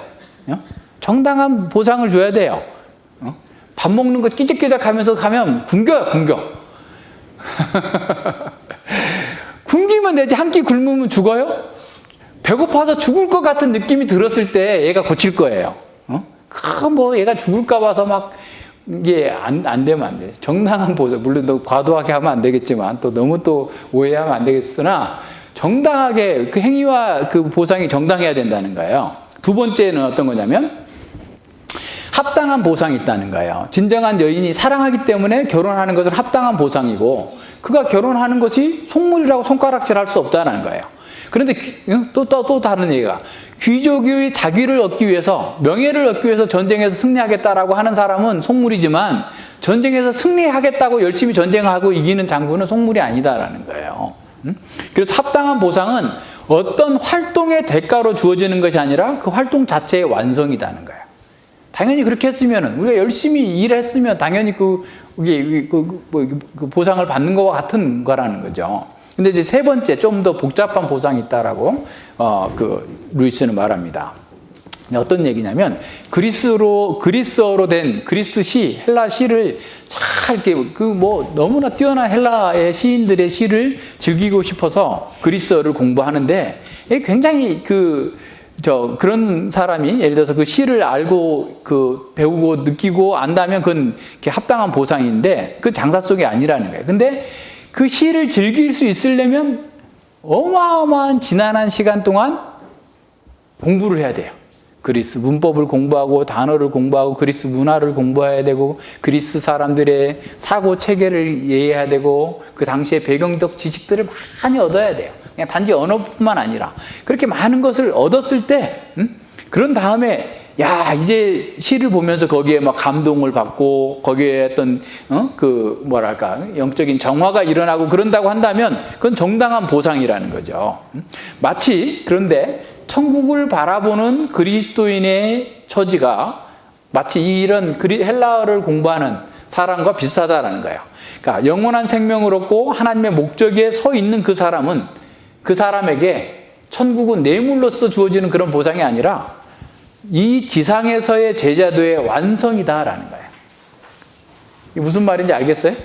A: 정당한 보상을 줘야 돼요. 밥 먹는 거 끼적끼적 하면서 가면 굶겨요, 굶겨. 굶기면 되지, 한 끼 굶으면 죽어요? 배고파서 죽을 것 같은 느낌이 들었을 때 얘가 고칠 거예요. 뭐 얘가 죽을까 봐서 막 이게 안 되면 안 돼. 정당한 보상, 물론 또 과도하게 하면 안 되겠지만 또 너무 또 오해하면 안 되겠으나 정당하게 그 행위와 그 보상이 정당해야 된다는 거예요. 두 번째는 어떤 거냐면 합당한 보상이 있다는 거예요. 진정한 여인이 사랑하기 때문에 결혼하는 것은 합당한 보상이고 그가 결혼하는 것이 속물이라고 손가락질할 수 없다는 거예요. 그런데 또 다른 얘기가 귀족의 자귀를 얻기 위해서 명예를 얻기 위해서 전쟁에서 승리하겠다라고 하는 사람은 속물이지만 전쟁에서 승리하겠다고 열심히 전쟁하고 이기는 장군은 속물이 아니다라는 거예요. 그래서 합당한 보상은 어떤 활동의 대가로 주어지는 것이 아니라 그 활동 자체의 완성이라는 거예요. 당연히 그렇게 했으면 우리가 열심히 일했으면 당연히 그 보상을 받는 것과 같은 거라는 거죠. 근데 이제 세 번째 좀 더 복잡한 보상이 있다라고 루이스는 말합니다. 어떤 얘기냐면 그리스어로 된 그리스 시, 헬라 시를 잘 이렇게 너무나 뛰어난 헬라의 시인들의 시를 즐기고 싶어서 그리스어를 공부하는데 굉장히 그런 사람이 예를 들어서 그 시를 알고 배우고 느끼고 안다면 그건 합당한 보상인데 그 장사 속이 아니라는 거예요. 근데 그 시를 즐길 수 있으려면 어마어마한 지난한 시간 동안 공부를 해야 돼요. 그리스 문법을 공부하고 단어를 공부하고 그리스 문화를 공부해야 되고 그리스 사람들의 사고 체계를 이해해야 되고 그 당시의 배경적 지식들을 많이 얻어야 돼요. 그냥 단지 언어뿐만 아니라 그렇게 많은 것을 얻었을 때 그런 다음에 이제 시를 보면서 거기에 막 감동을 받고 거기에 어떤 영적인 정화가 일어나고 그런다고 한다면 그건 정당한 보상이라는 거죠. 마치 그런데 천국을 바라보는 그리스도인의 처지가 마치 이런 헬라어를 공부하는 사람과 비슷하다라는 거예요. 그러니까 영원한 생명을 얻고 하나님의 목적에 서 있는 그 사람은 그 사람에게 천국은 뇌물로서 주어지는 그런 보상이 아니라 이 지상에서의 제자도의 완성이다라는 거예요. 이게 무슨 말인지 알겠어요?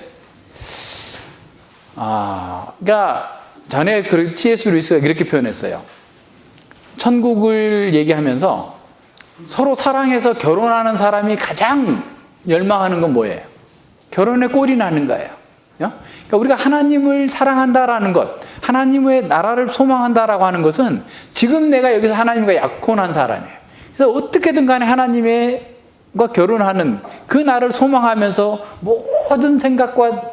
A: 그러니까 전에 C.S. 루이스가 이렇게 표현했어요. 천국을 얘기하면서 서로 사랑해서 결혼하는 사람이 가장 열망하는 건 뭐예요? 결혼에 꼴이 나는 거예요. 그러니까 우리가 하나님을 사랑한다라는 것, 하나님의 나라를 소망한다라고 하는 것은 지금 내가 여기서 하나님과 약혼한 사람이에요. 그래서 어떻게든 간에 하나님과 결혼하는 그 나를 소망하면서 모든 생각과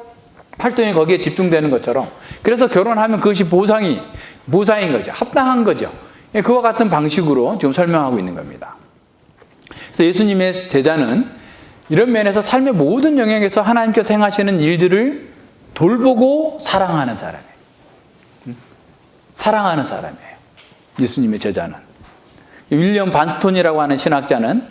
A: 활동이 거기에 집중되는 것처럼 그래서 결혼하면 그것이 보상인 거죠. 합당한 거죠. 그와 같은 방식으로 지금 설명하고 있는 겁니다. 그래서 예수님의 제자는 이런 면에서 삶의 모든 영역에서 하나님께서 행하시는 일들을 돌보고 사랑하는 사람이에요. 사랑하는 사람이에요. 예수님의 제자는. 윌리엄 반스톤이라고 하는 신학자는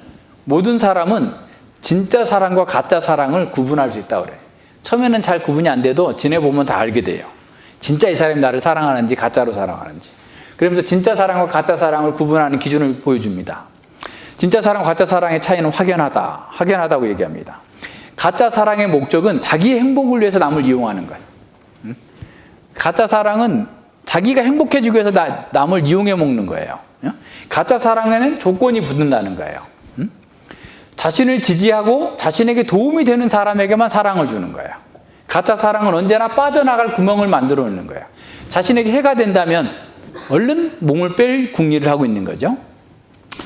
A: 모든 사람은 진짜 사랑과 가짜 사랑을 구분할 수 있다고 그래요. 처음에는 잘 구분이 안 돼도 지내보면 다 알게 돼요. 진짜 이 사람이 나를 사랑하는지 가짜로 사랑하는지. 그러면서 진짜 사랑과 가짜 사랑을 구분하는 기준을 보여줍니다. 진짜 사랑과 가짜 사랑의 차이는 확연하다고 얘기합니다. 가짜 사랑의 목적은 자기의 행복을 위해서 남을 이용하는 거예요. 가짜 사랑은 자기가 행복해지기 위해서 남을 이용해 먹는 거예요. 가짜 사랑에는 조건이 붙는다는 거예요. 자신을 지지하고 자신에게 도움이 되는 사람에게만 사랑을 주는 거예요. 가짜 사랑은 언제나 빠져나갈 구멍을 만들어 놓는 거예요. 자신에게 해가 된다면 얼른 몸을 뺄 궁리를 하고 있는 거죠.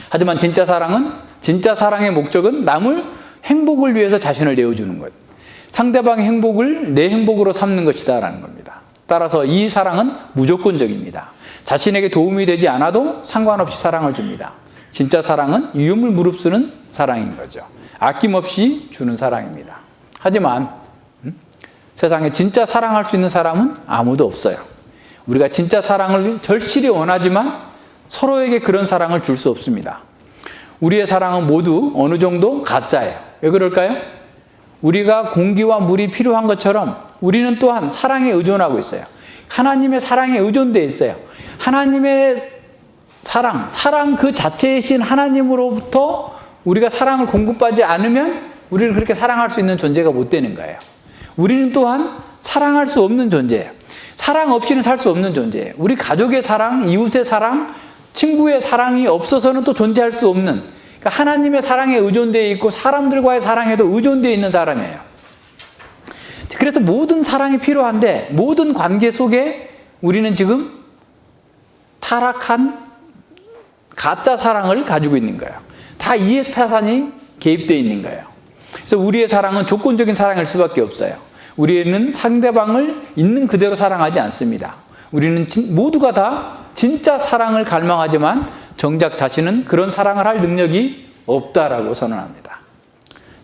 A: 하지만 진짜 사랑의 목적은 남을 행복을 위해서 자신을 내어주는 것. 상대방의 행복을 내 행복으로 삼는 것이다라는 겁니다. 따라서 이 사랑은 무조건적입니다. 자신에게 도움이 되지 않아도 상관없이 사랑을 줍니다. 진짜 사랑은 위험을 무릅쓰는 사랑인 거죠. 아낌없이 주는 사랑입니다. 하지만 세상에 진짜 사랑할 수 있는 사람은 아무도 없어요. 우리가 진짜 사랑을 절실히 원하지만 서로에게 그런 사랑을 줄 수 없습니다. 우리의 사랑은 모두 어느 정도 가짜예요. 왜 그럴까요? 우리가 공기와 물이 필요한 것처럼 우리는 또한 사랑에 의존하고 있어요. 하나님의 사랑에 의존되어 있어요. 하나님의 사랑 그 자체이신 하나님으로부터 우리가 사랑을 공급받지 않으면 우리를 그렇게 사랑할 수 있는 존재가 못 되는 거예요. 우리는 또한 사랑할 수 없는 존재예요. 사랑 없이는 살 수 없는 존재예요. 우리 가족의 사랑, 이웃의 사랑, 친구의 사랑이 없어서는 또 존재할 수 없는, 그러니까 하나님의 사랑에 의존되어 있고 사람들과의 사랑에도 의존되어 있는 사람이에요. 그래서 모든 사랑이 필요한데 모든 관계 속에 우리는 지금 타락한 가짜 사랑을 가지고 있는 거예요. 다 이해타산이 개입되어 있는 거예요. 그래서 우리의 사랑은 조건적인 사랑일 수밖에 없어요. 우리는 상대방을 있는 그대로 사랑하지 않습니다. 우리는 모두가 다 진짜 사랑을 갈망하지만 정작 자신은 그런 사랑을 할 능력이 없다라고 선언합니다.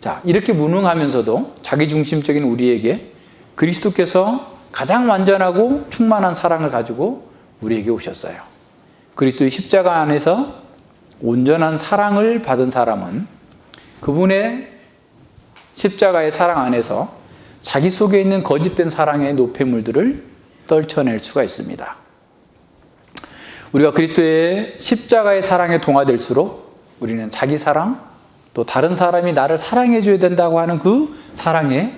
A: 자, 이렇게 무능하면서도 자기중심적인 우리에게 그리스도께서 가장 완전하고 충만한 사랑을 가지고 우리에게 오셨어요. 그리스도의 십자가 안에서 온전한 사랑을 받은 사람은 그분의 십자가의 사랑 안에서 자기 속에 있는 거짓된 사랑의 노폐물들을 떨쳐낼 수가 있습니다. 우리가 그리스도의 십자가의 사랑에 동화될수록 우리는 자기 사랑, 또 다른 사람이 나를 사랑해 줘야 된다고 하는 그 사랑에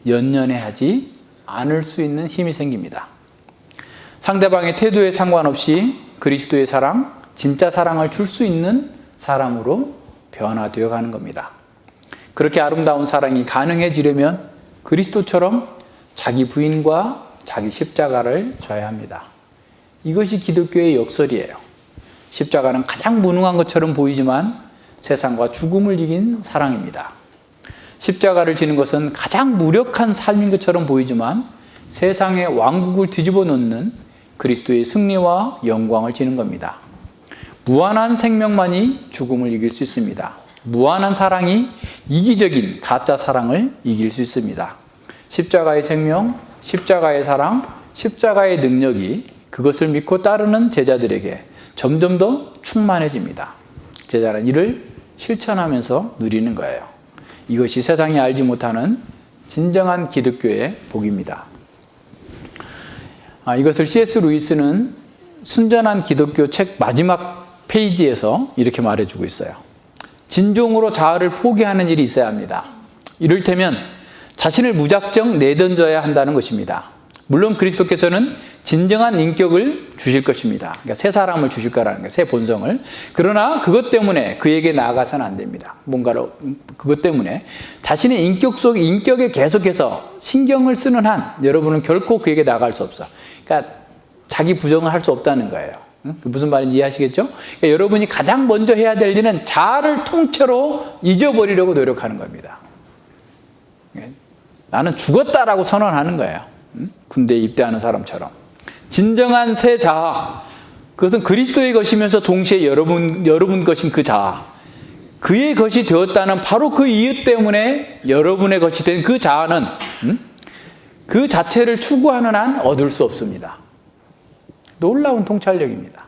A: 연연해하지 않을 수 있는 힘이 생깁니다. 상대방의 태도에 상관없이 그리스도의 사랑, 진짜 사랑을 줄 수 있는 사람으로 변화되어 가는 겁니다. 그렇게 아름다운 사랑이 가능해지려면 그리스도처럼 자기 부인과 자기 십자가를 져야 합니다. 이것이 기독교의 역설이에요. 십자가는 가장 무능한 것처럼 보이지만 세상과 죽음을 이긴 사랑입니다. 십자가를 지는 것은 가장 무력한 삶인 것처럼 보이지만 세상의 왕국을 뒤집어 놓는 그리스도의 승리와 영광을 지는 겁니다. 무한한 생명만이 죽음을 이길 수 있습니다. 무한한 사랑이 이기적인 가짜 사랑을 이길 수 있습니다. 십자가의 생명, 십자가의 사랑, 십자가의 능력이 그것을 믿고 따르는 제자들에게 점점 더 충만해집니다. 제자는 이를 실천하면서 누리는 거예요. 이것이 세상이 알지 못하는 진정한 기독교의 복입니다. 이것을 C.S. 루이스는 순전한 기독교 책 마지막 페이지에서 이렇게 말해주고 있어요. 진종으로 자아를 포기하는 일이 있어야 합니다. 이를테면 자신을 무작정 내던져야 한다는 것입니다. 물론 그리스도께서는 진정한 인격을 주실 것입니다. 그러니까 새 사람을 주실 거라는 거예요. 새 본성을. 그러나 그것 때문에 그에게 나아가서는 안 됩니다. 그것 때문에 자신의 인격에 계속해서 신경을 쓰는 한 여러분은 결코 그에게 나아갈 수 없어. 그러니까 자기 부정을 할 수 없다는 거예요. 무슨 말인지 이해하시겠죠? 그러니까 여러분이 가장 먼저 해야 될 일은 자아를 통째로 잊어버리려고 노력하는 겁니다. 나는 죽었다라고 선언하는 거예요. 군대에 입대하는 사람처럼. 진정한 새 자아, 그것은 그리스도의 것이면서 동시에 여러분 것인 그 자아, 그의 것이 되었다는 바로 그 이유 때문에 여러분의 것이 된 그 자아는 그 자체를 추구하는 한 얻을 수 없습니다. 놀라운 통찰력입니다.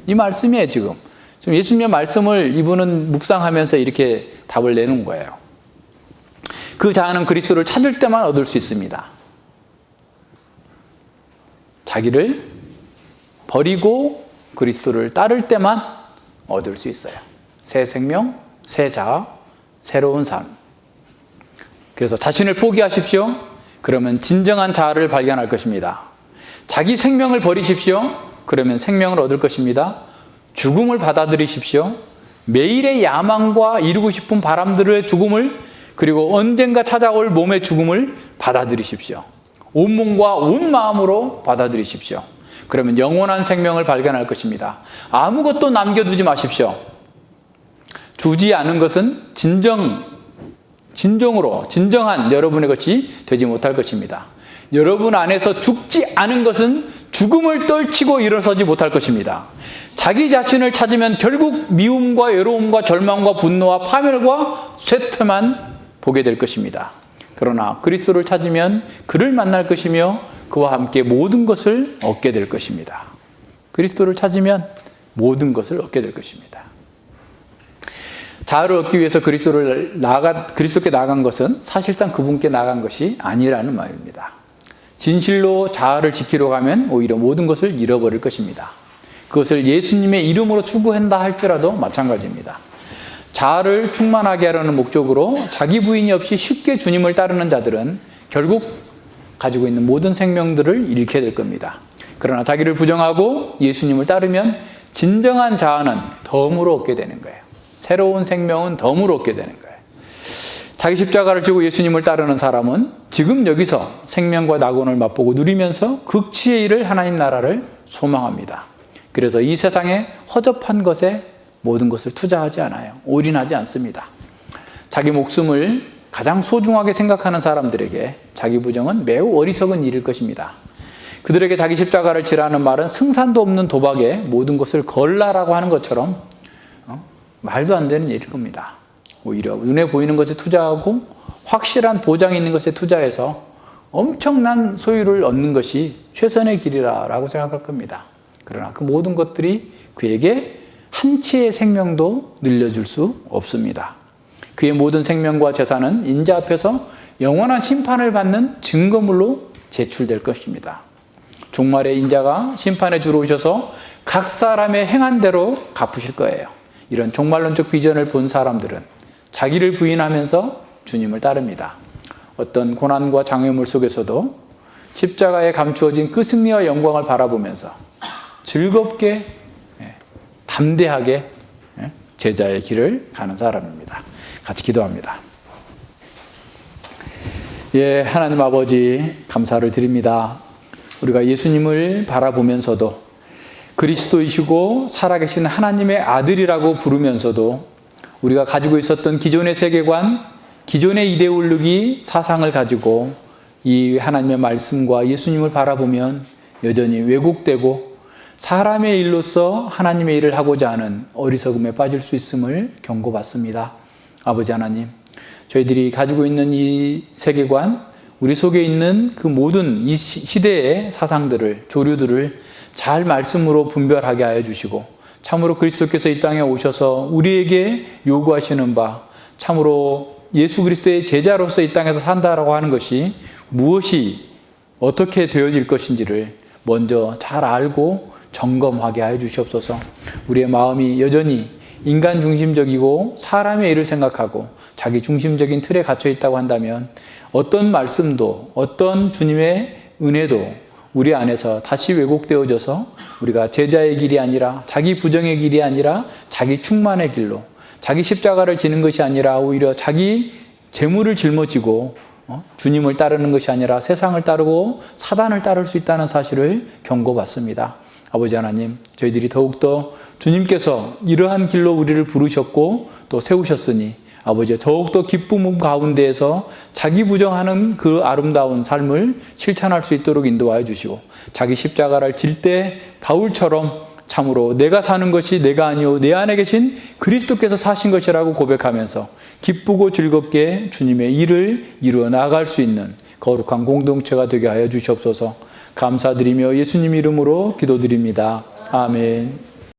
A: 이 말씀이에요. 지금 예수님의 말씀을 이분은 묵상하면서 이렇게 답을 내놓은 거예요. 그 자아는 그리스도를 찾을 때만 얻을 수 있습니다. 자기를 버리고 그리스도를 따를 때만 얻을 수 있어요. 새 생명, 새 자아, 새로운 삶. 그래서 자신을 포기하십시오. 그러면 진정한 자아를 발견할 것입니다. 자기 생명을 버리십시오. 그러면 생명을 얻을 것입니다. 죽음을 받아들이십시오. 매일의 야망과 이루고 싶은 바람들의 죽음을, 그리고 언젠가 찾아올 몸의 죽음을 받아들이십시오. 온몸과 온 마음으로 받아들이십시오. 그러면 영원한 생명을 발견할 것입니다. 아무것도 남겨두지 마십시오. 주지 않은 것은 진정한 여러분의 것이 되지 못할 것입니다. 여러분 안에서 죽지 않은 것은 죽음을 떨치고 일어서지 못할 것입니다. 자기 자신을 찾으면 결국 미움과 외로움과 절망과 분노와 파멸과 쇠퇴만 보게 될 것입니다. 그러나 그리스도를 찾으면 그를 만날 것이며 그와 함께 모든 것을 얻게 될 것입니다. 그리스도를 찾으면 모든 것을 얻게 될 것입니다. 자아를 얻기 위해서 그리스도께 나아간 것은 사실상 그분께 나아간 것이 아니라는 말입니다. 진실로 자아를 지키러 가면 오히려 모든 것을 잃어버릴 것입니다. 그것을 예수님의 이름으로 추구한다 할지라도 마찬가지입니다. 자아를 충만하게 하려는 목적으로 자기 부인이 없이 쉽게 주님을 따르는 자들은 결국 가지고 있는 모든 생명들을 잃게 될 겁니다. 그러나 자기를 부정하고 예수님을 따르면 진정한 자아는 덤으로 얻게 되는 거예요. 새로운 생명은 덤으로 얻게 되는 거예요. 자기 십자가를 지고 예수님을 따르는 사람은 지금 여기서 생명과 낙원을 맛보고 누리면서 극치의 일을 하나님 나라를 소망합니다. 그래서 이 세상에 허접한 것에 모든 것을 투자하지 않아요. 올인하지 않습니다. 자기 목숨을 가장 소중하게 생각하는 사람들에게 자기 부정은 매우 어리석은 일일 것입니다. 그들에게 자기 십자가를 지라는 말은 승산도 없는 도박에 모든 것을 걸라라고 하는 것처럼 말도 안 되는 일일 겁니다. 오히려 눈에 보이는 것에 투자하고 확실한 보장이 있는 것에 투자해서 엄청난 소유를 얻는 것이 최선의 길이라고 생각할 겁니다. 그러나 그 모든 것들이 그에게 한치의 생명도 늘려줄 수 없습니다. 그의 모든 생명과 재산은 인자 앞에서 영원한 심판을 받는 증거물로 제출될 것입니다. 종말의 인자가 심판에 주로 오셔서 각 사람의 행한 대로 갚으실 거예요. 이런 종말론적 비전을 본 사람들은 자기를 부인하면서 주님을 따릅니다. 어떤 고난과 장애물 속에서도 십자가에 감추어진 그 승리와 영광을 바라보면서 즐겁게 담대하게 제자의 길을 가는 사람입니다. 같이 기도합니다. 하나님 아버지 감사를 드립니다. 우리가 예수님을 바라보면서도 그리스도이시고 살아계신 하나님의 아들이라고 부르면서도 우리가 가지고 있었던 기존의 세계관, 기존의 이데올로기, 사상을 가지고 이 하나님의 말씀과 예수님을 바라보면 여전히 왜곡되고 사람의 일로서 하나님의 일을 하고자 하는 어리석음에 빠질 수 있음을 경고받습니다. 아버지 하나님, 저희들이 가지고 있는 이 세계관, 우리 속에 있는 그 모든 이 시대의 사상들을, 조류들을 잘 말씀으로 분별하게 하여 주시고 참으로 그리스도께서 이 땅에 오셔서 우리에게 요구하시는 바, 참으로 예수 그리스도의 제자로서 이 땅에서 산다라고 하는 것이 무엇이 어떻게 되어질 것인지를 먼저 잘 알고 점검하게 하여 주시옵소서. 우리의 마음이 여전히 인간 중심적이고 사람의 일을 생각하고 자기 중심적인 틀에 갇혀 있다고 한다면 어떤 말씀도 어떤 주님의 은혜도 우리 안에서 다시 왜곡되어져서 우리가 제자의 길이 아니라 자기 부정의 길이 아니라 자기 충만의 길로 자기 십자가를 지는 것이 아니라 오히려 자기 재물을 짊어지고 주님을 따르는 것이 아니라 세상을 따르고 사단을 따를 수 있다는 사실을 경고받습니다. 아버지 하나님, 저희들이 더욱더 주님께서 이러한 길로 우리를 부르셨고 또 세우셨으니 아버지 더욱더 기쁨 가운데에서 자기 부정하는 그 아름다운 삶을 실천할 수 있도록 인도하여 주시고 자기 십자가를 질 때 바울처럼 참으로 내가 사는 것이 내가 아니오 내 안에 계신 그리스도께서 사신 것이라고 고백하면서 기쁘고 즐겁게 주님의 일을 이루어 나아갈 수 있는 거룩한 공동체가 되게 하여 주시옵소서. 감사드리며 예수님 이름으로 기도드립니다. 아멘.